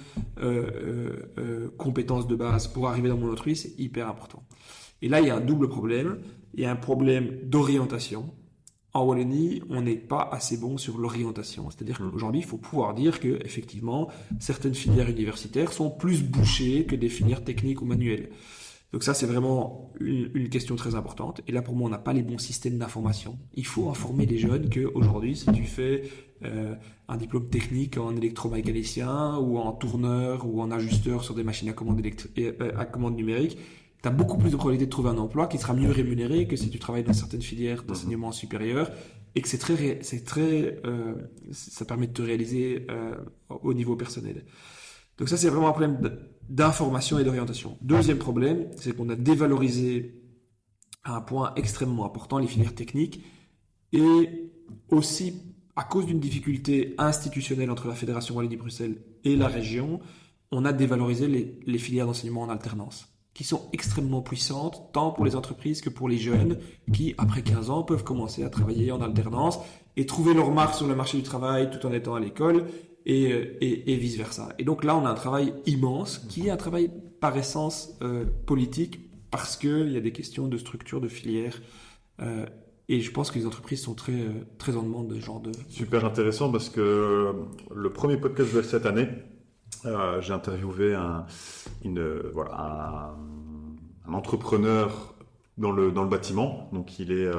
B: compétences de base pour arriver dans mon entreprise, c'est hyper important. Et là, il y a un double problème. Il y a un problème d'orientation. En Wallonie, on n'est pas assez bon sur l'orientation. C'est-à-dire qu'aujourd'hui, il faut pouvoir dire que, effectivement, certaines filières universitaires sont plus bouchées que des filières techniques ou manuelles. Donc ça, c'est vraiment une question très importante. Et là, pour moi, on n'a pas les bons systèmes d'information. Il faut informer les jeunes qu'aujourd'hui, si tu fais un diplôme technique en électromécanicien ou en tourneur ou en ajusteur sur des machines à commande numérique, tu as beaucoup plus de probabilité de trouver un emploi qui sera mieux rémunéré que si tu travailles dans certaines filières d'enseignement supérieur et que ça permet de te réaliser au niveau personnel. Donc ça, c'est vraiment un problème d'information et d'orientation. Deuxième problème, c'est qu'on a dévalorisé à un point extrêmement important les filières techniques et aussi à cause d'une difficulté institutionnelle entre la Fédération Wallonie-Bruxelles et la région, on a dévalorisé les filières d'enseignement en alternance, qui sont extrêmement puissantes, tant pour les entreprises que pour les jeunes, qui, après 15 ans, peuvent commencer à travailler en alternance et trouver leur marque sur le marché du travail tout en étant à l'école, et vice-versa. Et donc là, on a un travail immense, qui est un travail par essence politique, parce qu'il y a des questions de structure, de filière, et je pense que les entreprises sont très, très en demande de ce genre de...
A: Super intéressant, parce que le premier podcast de cette année, j'ai interviewé un entrepreneur dans le bâtiment. Donc il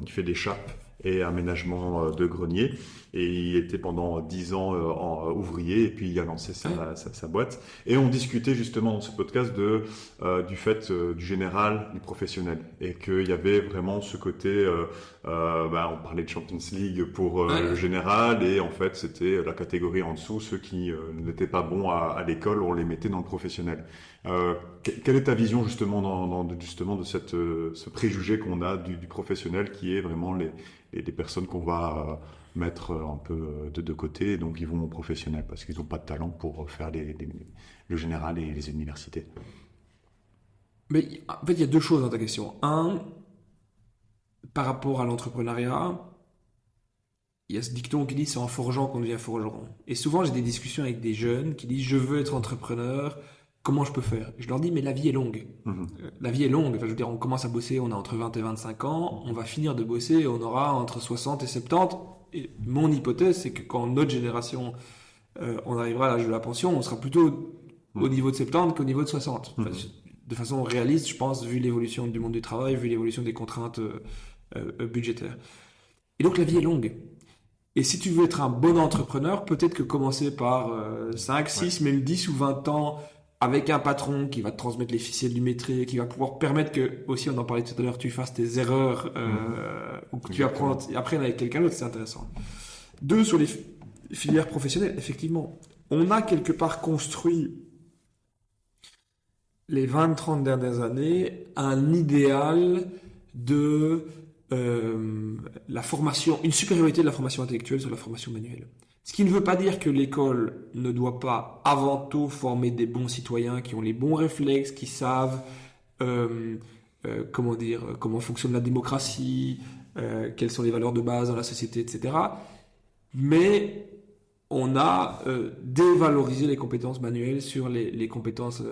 A: fait des chapes et aménagement de greniers, et il était pendant 10 ans ouvrier, et puis il a lancé sa boîte. Et on discutait justement dans ce podcast du fait du général, du professionnel, et qu'il y avait vraiment ce côté, on parlait de Champions League pour le général, et en fait c'était la catégorie en dessous, ceux qui n'étaient pas bons à l'école, on les mettait dans le professionnel. Quelle est ta vision justement justement de ce préjugé qu'on a du professionnel, qui est vraiment les personnes qu'on va mettre un peu de côté, et donc ils vont au professionnel parce qu'ils n'ont pas de talent pour faire le général et les universités?
B: Mais en fait, il y a deux choses dans ta question. Un, par rapport à l'entrepreneuriat, il y a ce dicton qui dit c'est en forgeant qu'on devient forgeron. Et souvent, j'ai des discussions avec des jeunes qui disent je veux être entrepreneur, comment je peux faire? Je leur dis, mais la vie est longue. La vie est longue. Enfin, je veux dire, on commence à bosser, on a entre 20 et 25 ans, on va finir de bosser, on aura entre 60 et 70. Et mon hypothèse, c'est que quand notre génération, on arrivera à l'âge de la pension, on sera plutôt au niveau de 70 qu'au niveau de 60. Enfin, de façon réaliste, je pense, vu l'évolution du monde du travail, vu l'évolution des contraintes budgétaires. Et donc, la vie est longue. Et si tu veux être un bon entrepreneur, peut-être que commencer par 5, 6, même 10 ou 20 ans avec un patron qui va te transmettre les ficelles du métier, qui va pouvoir permettre que, aussi on en parlait tout à l'heure, tu fasses tes erreurs ou que tu apprennes avec quelqu'un d'autre, c'est intéressant. 2, sur les filières professionnelles, effectivement, on a quelque part construit les 20-30 dernières années un idéal de la formation, une supériorité de la formation intellectuelle sur la formation manuelle. Ce qui ne veut pas dire que l'école ne doit pas avant tout former des bons citoyens qui ont les bons réflexes, qui savent comment fonctionne la démocratie, quelles sont les valeurs de base dans la société, etc. Mais on a dévalorisé les compétences manuelles sur les compétences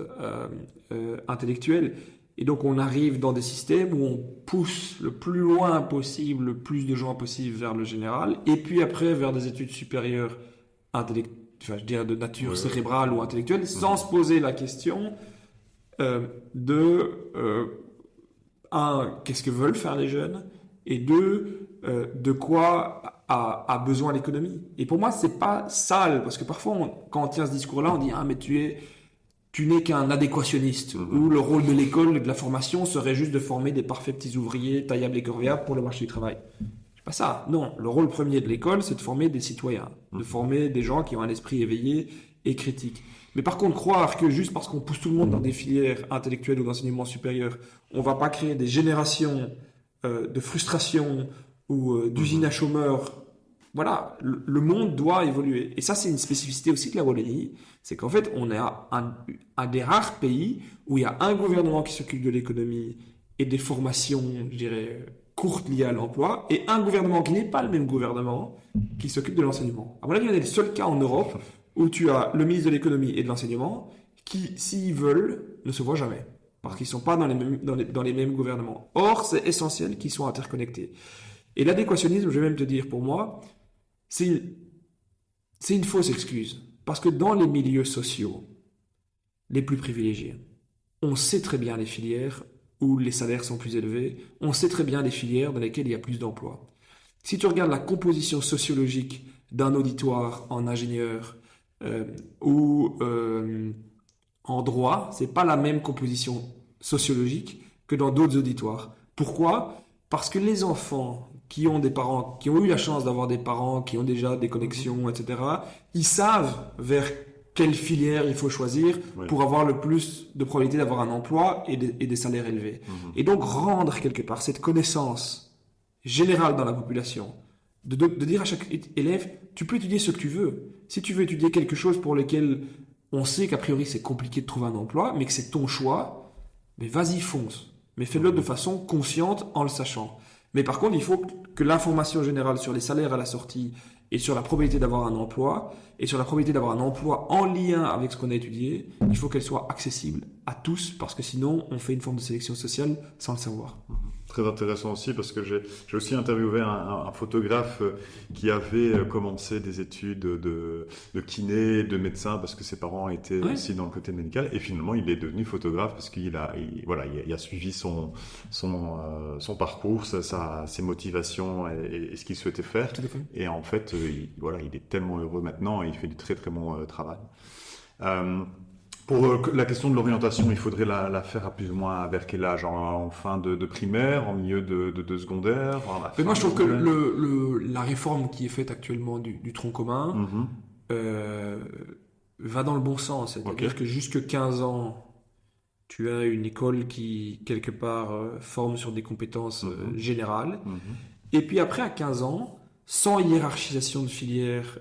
B: intellectuelles. Et donc, on arrive dans des systèmes où on pousse le plus loin possible, le plus de gens possible vers le général, et puis après vers des études supérieures je dirais de nature cérébrale ou intellectuelle, sans se poser la question qu'est-ce que veulent faire les jeunes, et de quoi a besoin l'économie. Et pour moi, c'est pas sale, parce que parfois, quand on tient ce discours-là, on dit « Ah, mais tu n'es qu'un adéquationniste, où le rôle de l'école et de la formation serait juste de former des parfaits petits ouvriers taillables et corvéables pour le marché du travail. » C'est pas ça. Non, le rôle premier de l'école, c'est de former des citoyens, de former des gens qui ont un esprit éveillé et critique. Mais par contre, croire que juste parce qu'on pousse tout le monde dans des filières intellectuelles ou d'enseignement supérieur, on va pas créer des générations de frustration ou d'usines à chômeurs. Voilà, le monde doit évoluer. Et ça, c'est une spécificité aussi de la Wallonie. C'est qu'en fait, on est un des rares pays où il y a un gouvernement qui s'occupe de l'économie et des formations, je dirais, courtes liées à l'emploi, et un gouvernement qui n'est pas le même gouvernement qui s'occupe de l'enseignement. À mon avis, on est le seul cas en Europe où tu as le ministre de l'économie et de l'enseignement qui, s'ils veulent, ne se voient jamais. Parce qu'ils ne sont pas dans les mêmes gouvernements. Or, c'est essentiel qu'ils soient interconnectés. Et l'adéquationnisme, je vais même te dire, pour moi, c'est une fausse excuse. Parce que dans les milieux sociaux les plus privilégiés, on sait très bien les filières où les salaires sont plus élevés, on sait très bien les filières dans lesquelles il y a plus d'emplois. Si tu regardes la composition sociologique d'un auditoire en ingénieur ou en droit, c'est pas la même composition sociologique que dans d'autres auditoires. Pourquoi ? Parce que les enfants qui ont des parents, qui ont eu la chance d'avoir des parents, qui ont déjà des connexions, etc., ils savent vers quelle filière il faut choisir pour avoir le plus de probabilité d'avoir un emploi et des salaires élevés. Et donc rendre quelque part cette connaissance générale dans la population, de dire à chaque élève, tu peux étudier ce que tu veux. Si tu veux étudier quelque chose pour lequel on sait qu'a priori c'est compliqué de trouver un emploi, mais que c'est ton choix, mais vas-y, fonce. Mais fais-le de façon consciente en le sachant. Mais par contre, il faut que l'information générale sur les salaires à la sortie et sur la probabilité d'avoir un emploi, et sur la probabilité d'avoir un emploi en lien avec ce qu'on a étudié, il faut qu'elle soit accessible à tous, parce que sinon, on fait une forme de sélection sociale sans le savoir.
A: Très intéressant aussi, parce que j'ai aussi interviewé un photographe qui avait commencé des études de kiné, de médecin, parce que ses parents étaient aussi dans le côté médical, et finalement, il est devenu photographe parce qu'il a suivi son parcours, ses motivations et ce qu'il souhaitait faire. Et en fait, il est tellement heureux maintenant et il fait du très très bon travail. Pour la question de l'orientation, il faudrait la faire à plus ou moins vers quel âge? En fin de primaire, en milieu de secondaire?
B: Mais moi, je trouve que la réforme qui est faite actuellement du tronc commun va dans le bon sens. C'est-à-dire que jusque 15 ans, tu as une école qui, quelque part, forme sur des compétences générales. Et puis après, à 15 ans, sans hiérarchisation de filières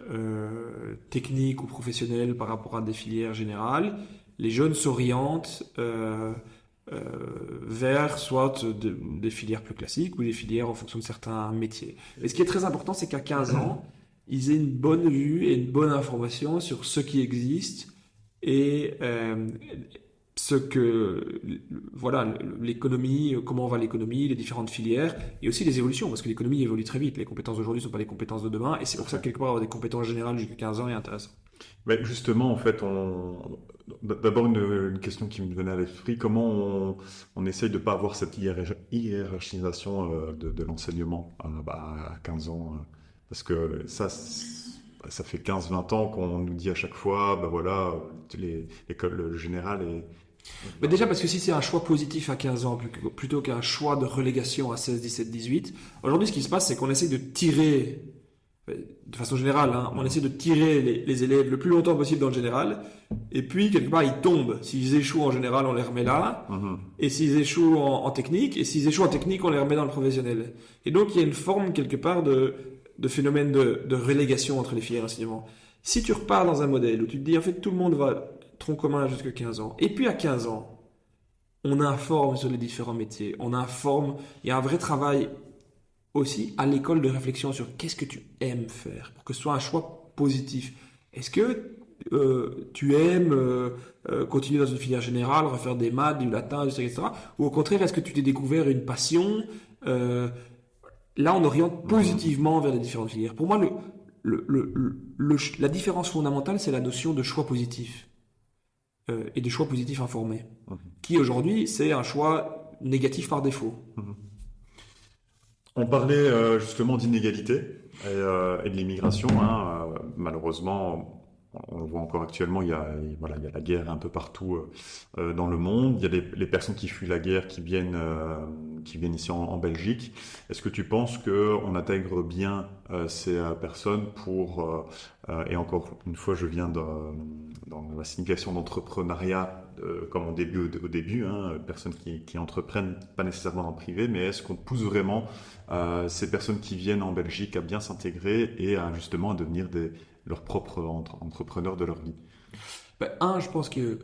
B: techniques ou professionnelles par rapport à des filières générales, les jeunes s'orientent vers soit des filières plus classiques ou des filières en fonction de certains métiers. Et ce qui est très important, c'est qu'à 15 ans, ils aient une bonne vue et une bonne information sur ce qui existe et voilà, l'économie, comment va l'économie, les différentes filières, et aussi les évolutions, parce que l'économie évolue très vite. Les compétences d'aujourd'hui ne sont pas les compétences de demain, et c'est pour ça que quelque part avoir des compétences générales jusqu'à 15 ans est intéressant.
A: Mais justement, en fait, d'abord une question qui me venait à l'esprit, comment on essaye de ne pas avoir cette hiérarchisation de l'enseignement à 15 ans, parce que ça fait 15-20 ans qu'on nous dit à chaque fois, bah voilà, l'école générale est...
B: Mais déjà, parce que si c'est un choix positif à 15 ans plutôt qu'un choix de relégation à 16, 17, 18, aujourd'hui ce qui se passe, c'est qu'on essaie de tirer, de façon générale, hein, on essaie de tirer les élèves le plus longtemps possible dans le général, et puis quelque part ils tombent. S'ils échouent en général, on les remet là, et s'ils échouent en technique, et s'ils échouent en technique, on les remet dans le professionnel. Et donc il y a une forme quelque part de phénomène de relégation entre les filières d'enseignement. Si tu repars dans un modèle où tu te dis en fait tout le monde va tronc commun jusqu'à 15 ans, et puis à 15 ans, on informe sur les différents métiers, on informe, il y a un vrai travail aussi à l'école de réflexion sur qu'est-ce que tu aimes faire pour que ce soit un choix positif. Est-ce que tu aimes continuer dans une filière générale, refaire des maths, du latin, etc. Ou au contraire, est-ce que tu t'es découvert une passion Là, on oriente positivement vers les différentes filières. Pour moi, la différence fondamentale, c'est la notion de choix positif et de choix positif informé, qui aujourd'hui, c'est un choix négatif par défaut.
A: On parlait justement d'inégalité et de l'immigration. Malheureusement, on le voit encore actuellement, il y a la guerre un peu partout dans le monde. Il y a les personnes qui fuient la guerre qui viennent ici en Belgique. Est-ce que tu penses qu'on intègre bien ces personnes et encore une fois, je viens dans la signification d'entrepreneuriat comme au début, personnes qui entreprennent pas nécessairement dans le privé, mais est-ce qu'on pousse vraiment ces personnes qui viennent en Belgique à bien s'intégrer et justement à devenir leurs propres entrepreneurs de leur vie?
B: Je pense que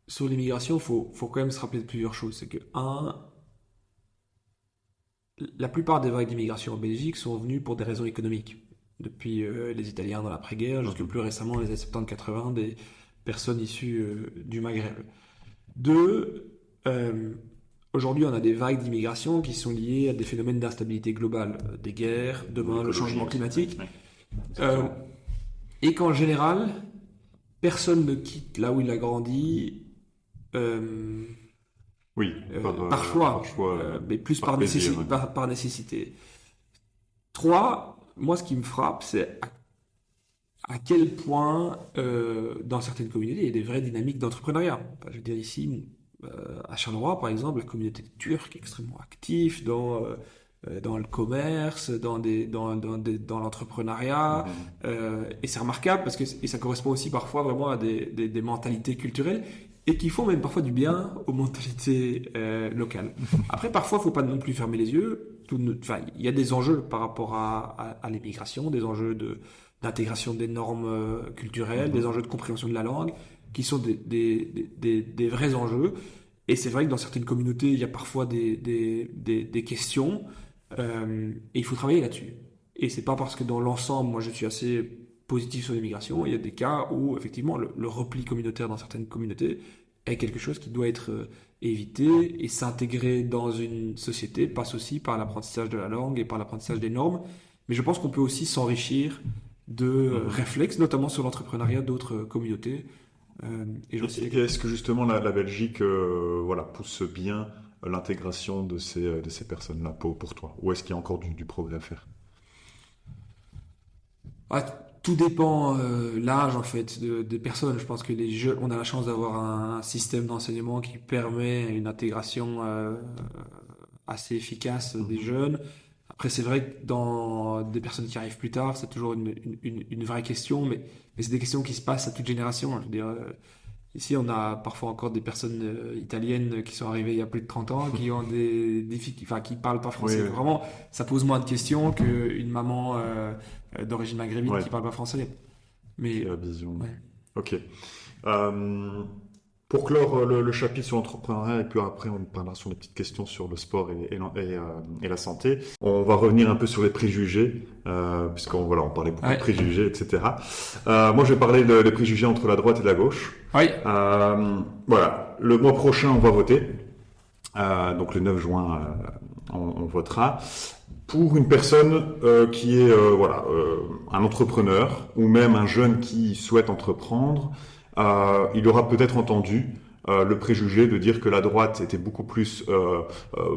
B: sur l'immigration, faut quand même se rappeler de plusieurs choses. C'est que, la plupart des vagues d'immigration en Belgique sont venues pour des raisons économiques. Depuis les Italiens dans l'après-guerre, jusque plus récemment, les années 70-80, des personnes issues du Maghreb. Aujourd'hui, on a des vagues d'immigration qui sont liées à des phénomènes d'instabilité globale, des guerres, demain le changement climatique. Et qu'en général, personne ne quitte là où il a grandi par choix, mais plus par nécessité. 3, moi ce qui me frappe, c'est à quel point dans certaines communautés, il y a des vraies dynamiques d'entrepreneuriat. Je veux dire ici, à Charleroi par exemple, la communauté turque est extrêmement active dans le commerce, dans l'entrepreneuriat, et c'est remarquable parce que ça correspond aussi parfois vraiment à des mentalités culturelles et qui font même parfois du bien aux mentalités locales. Après, parfois, il ne faut pas non plus fermer les yeux. Il y a des enjeux par rapport à l'immigration, des enjeux d'intégration des normes culturelles, des enjeux de compréhension de la langue, qui sont des vrais enjeux. Et c'est vrai que dans certaines communautés, il y a parfois des questions. Et il faut travailler là-dessus. Et c'est pas parce que dans l'ensemble, moi je suis assez positif sur l'immigration, il y a des cas où effectivement le repli communautaire dans certaines communautés est quelque chose qui doit être évité, et s'intégrer dans une société passe aussi par l'apprentissage de la langue et par l'apprentissage des normes. Mais je pense qu'on peut aussi s'enrichir de réflexes, notamment sur l'entrepreneuriat d'autres communautés.
A: Est-ce que justement la Belgique pousse bien l'intégration de ces personnes-là pour toi? Ou est-ce qu'il y a encore du progrès à faire?
B: Tout dépend l'âge en fait des personnes. Je pense que les jeunes, on a la chance d'avoir un système d'enseignement qui permet une intégration assez efficace des jeunes. Après, c'est vrai que dans des personnes qui arrivent plus tard, c'est toujours une vraie question, mais c'est des questions qui se passent à toute génération. Je veux dire, ici, on a parfois encore des personnes italiennes qui sont arrivées il y a plus de 30 ans, qui ont des difficultés, qui parlent pas français. Oui. Vraiment, ça pose moins de questions qu'une maman d'origine maghrébine qui parle pas français.
A: Mais la vision. Ouais. Ok. Pour clore le chapitre sur l'entrepreneuriat, et puis après on parlera sur les petites questions sur le sport et la santé, on va revenir un peu sur les préjugés, puisqu'on on parlait beaucoup de préjugés, etc. Moi je vais parler des préjugés entre la droite et la gauche.
B: Oui.
A: Voilà, le mois prochain on va voter, donc le 9 juin on votera. Pour une personne qui est un entrepreneur ou même un jeune qui souhaite entreprendre, il aura peut-être entendu le préjugé de dire que la droite était beaucoup plus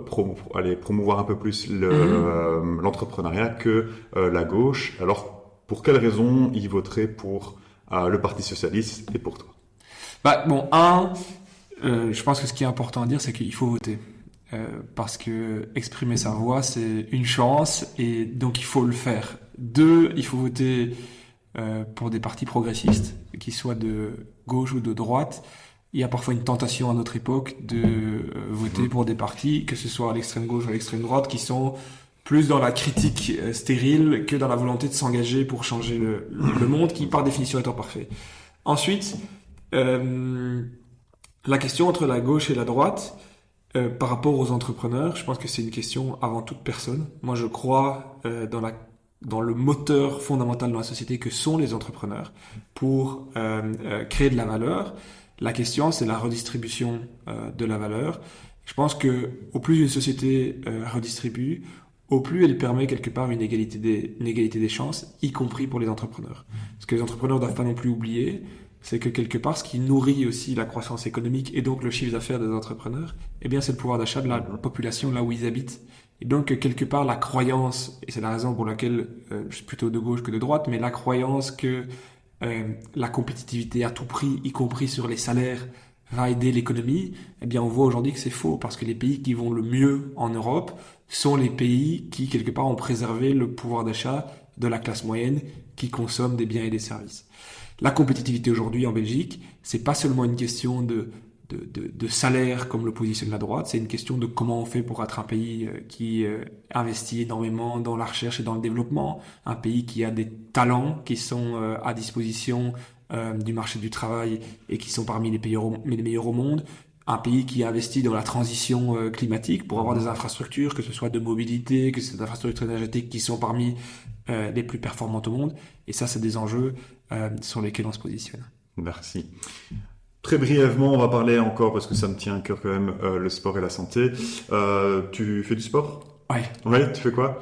A: promouvoir un peu plus l'entrepreneuriat que la gauche. Alors pour quelle raison il voterait pour le Parti socialiste et pour toi?
B: Je pense que ce qui est important à dire, c'est qu'il faut voter. Parce que exprimer sa voix, c'est une chance et donc il faut le faire. 2, il faut voter pour des partis progressistes, qu'ils soient de gauche ou de droite. Il y a parfois une tentation à notre époque de voter pour des partis, que ce soit à l'extrême gauche ou à l'extrême droite, qui sont plus dans la critique stérile que dans la volonté de s'engager pour changer le monde, qui par définition est imparfait. Ensuite, la question entre la gauche et la droite, par rapport aux entrepreneurs, je pense que c'est une question avant toute personne. Moi, je crois dans le moteur fondamental dans la société que sont les entrepreneurs pour créer de la valeur. La question, c'est la redistribution de la valeur. Je pense que au plus une société redistribue, au plus elle permet quelque part une égalité des chances, y compris pour les entrepreneurs. Ce que les entrepreneurs ne doivent pas non plus oublier, c'est que quelque part, ce qui nourrit aussi la croissance économique et donc le chiffre d'affaires des entrepreneurs, eh bien, c'est le pouvoir d'achat de la population là où ils habitent. Et donc, quelque part, la croyance, et c'est la raison pour laquelle je suis plutôt de gauche que de droite, mais la croyance que la compétitivité à tout prix, y compris sur les salaires, va aider l'économie, eh bien, on voit aujourd'hui que c'est faux, parce que les pays qui vont le mieux en Europe sont les pays qui, quelque part, ont préservé le pouvoir d'achat de la classe moyenne qui consomme des biens et des services. La compétitivité aujourd'hui en Belgique, c'est pas seulement une question de salaire comme le positionne la droite, c'est une question de comment on fait pour être un pays qui investit énormément dans la recherche et dans le développement, un pays qui a des talents qui sont à disposition du marché du travail et qui sont parmi les meilleurs au monde, un pays qui investit dans la transition climatique pour avoir des infrastructures, que ce soit de mobilité, que ce soit des infrastructures énergétiques qui sont parmi les plus performantes au monde. Et ça, c'est des enjeux sur lesquels on se positionne.
A: Merci. Très brièvement, on va parler encore, parce que ça me tient à cœur quand même, le sport et la santé. Tu fais du sport?
B: Ouais.
A: Ouais, tu fais quoi?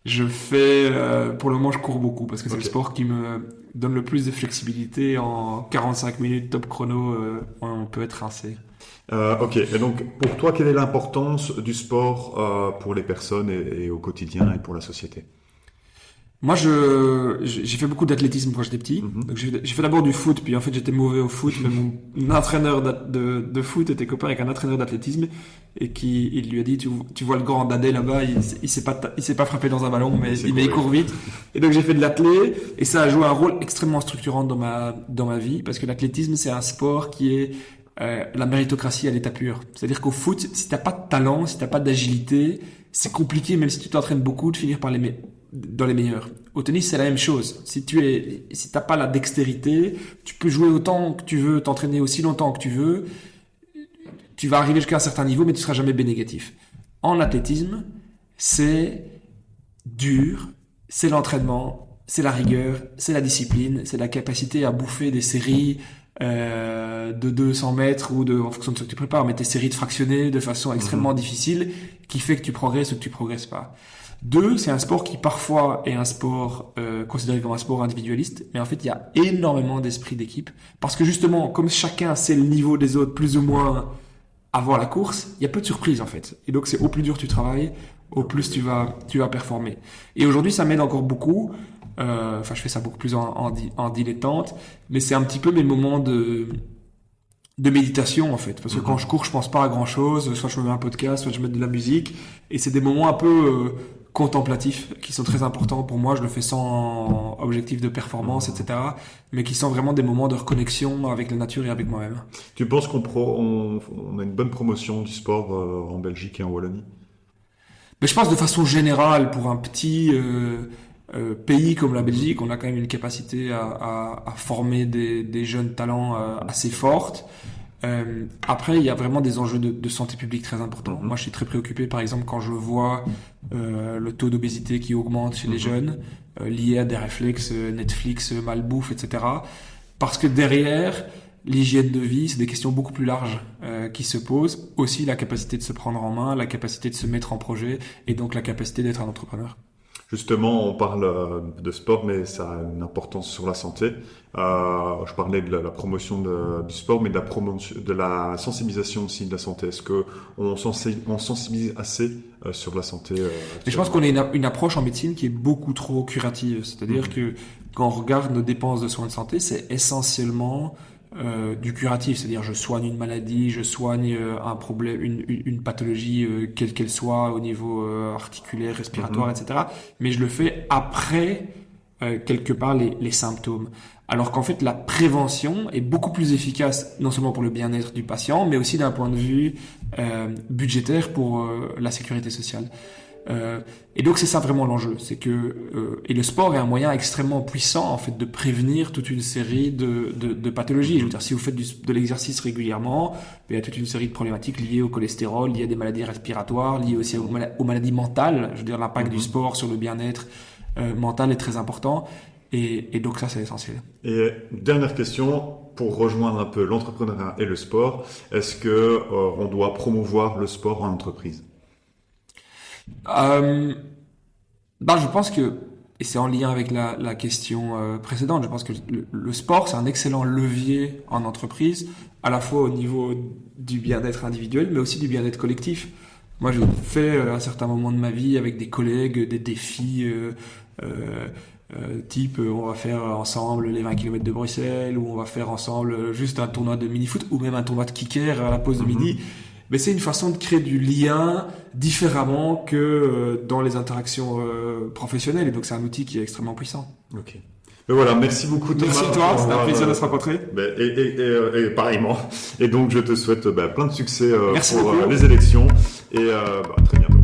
B: Je fais, pour le moment, je cours beaucoup, parce que c'est le sport qui me donne le plus de flexibilité. En 45 minutes top chrono, on peut être rincé.
A: Ok, et donc pour toi, quelle est l'importance du sport pour les personnes et au quotidien et pour la société?
B: Moi, j'ai fait beaucoup d'athlétisme quand j'étais petit. Donc j'ai fait d'abord du foot, puis en fait j'étais mauvais au foot, mais mon entraîneur de foot était copain avec un entraîneur d'athlétisme et il lui a dit tu vois le grand dadé là-bas, il s'est pas frappé dans un ballon, mais il court vite. Et donc j'ai fait de l'athlé et ça a joué un rôle extrêmement structurant dans ma vie, parce que l'athlétisme c'est un sport qui est la méritocratie à l'état pur. C'est-à-dire qu'au foot, si t'as pas de talent, si t'as pas d'agilité, c'est compliqué, même si tu t'entraînes beaucoup, de finir dans les meilleurs. Au tennis, c'est la même chose. Si t'as pas la dextérité, tu peux jouer autant que tu veux, t'entraîner aussi longtemps que tu veux, tu vas arriver jusqu'à un certain niveau, mais tu seras jamais bénégatif. En athlétisme, c'est dur, c'est l'entraînement, c'est la rigueur, c'est la discipline, c'est la capacité à bouffer des séries de 200 mètres ou en fonction de ce que tu prépares, mais tes séries de fractionnés de façon extrêmement difficile qui fait que tu progresses ou que tu progresses pas. 2, c'est un sport qui parfois est un sport considéré comme un sport individualiste, mais en fait il y a énormément d'esprit d'équipe, parce que justement, comme chacun sait le niveau des autres plus ou moins avant la course, il y a peu de surprises en fait. Et donc c'est au plus dur tu travailles, au plus tu vas performer. Et aujourd'hui ça m'aide encore beaucoup. Je fais ça beaucoup plus en dilettante, mais c'est un petit peu mes moments de méditation en fait, parce que quand je cours je pense pas à grand chose, soit je me mets un podcast, soit je mets de la musique, et c'est des moments un peu contemplatifs qui sont très importants pour moi. Je le fais sans objectif de performance, etc., mais qui sont vraiment des moments de reconnexion avec la nature et avec moi-même.
A: Tu penses qu'on a une bonne promotion du sport en Belgique et en Wallonie?
B: Mais je pense de façon générale, pour un petit pays comme la Belgique, on a quand même une capacité à former des jeunes talents assez forte. Après, il y a vraiment des enjeux de santé publique très importants. Moi, je suis très préoccupé, par exemple, quand je vois le taux d'obésité qui augmente chez les jeunes, lié à des réflexes Netflix, malbouffe, etc. Parce que derrière, l'hygiène de vie, c'est des questions beaucoup plus larges qui se posent. Aussi, la capacité de se prendre en main, la capacité de se mettre en projet, et donc la capacité d'être un entrepreneur.
A: Justement, on parle de sport, mais ça a une importance sur la santé. Je parlais de la promotion du sport, mais de la promotion, de la sensibilisation aussi de la santé. Est-ce que on sensibilise assez sur la santé
B: Et je pense qu'on a une approche en médecine qui est beaucoup trop curative. C'est-à-dire que quand on regarde nos dépenses de soins de santé, c'est essentiellement du curatif, c'est-à-dire je soigne une maladie, je soigne un problème, une pathologie quelle qu'elle soit au niveau articulaire, respiratoire, etc. Mais je le fais après quelque part les symptômes. Alors qu'en fait la prévention est beaucoup plus efficace non seulement pour le bien-être du patient, mais aussi d'un point de vue budgétaire pour la sécurité sociale. Et donc c'est ça vraiment l'enjeu, c'est que et le sport est un moyen extrêmement puissant en fait de prévenir toute une série de pathologies. Je veux dire, si vous faites de l'exercice régulièrement, il y a toute une série de problématiques liées au cholestérol, liées à des maladies respiratoires, liées aussi aux maladies mentales. Je veux dire, l'impact du sport sur le bien-être mental est très important. Et donc ça, c'est essentiel.
A: Et dernière question, pour rejoindre un peu l'entrepreneuriat et le sport, est-ce que on doit promouvoir le sport en entreprise?
B: Je pense que, et c'est en lien avec la question précédente, je pense que le sport, c'est un excellent levier en entreprise, à la fois au niveau du bien-être individuel, mais aussi du bien-être collectif. Moi, j'ai fait à un certain moment de ma vie avec des collègues des défis type on va faire ensemble les 20 km de Bruxelles, ou on va faire ensemble juste un tournoi de mini-foot, ou même un tournoi de kicker à la pause de midi. Mais c'est une façon de créer du lien différemment que dans les interactions professionnelles. Et donc, c'est un outil qui est extrêmement puissant.
A: Ok. Mais voilà, merci beaucoup Thomas.
B: Merci à toi, c'était un plaisir de se rencontrer.
A: Et pareillement. Et donc, je te souhaite plein de succès pour
B: beaucoup.
A: les élections. Et à très bientôt.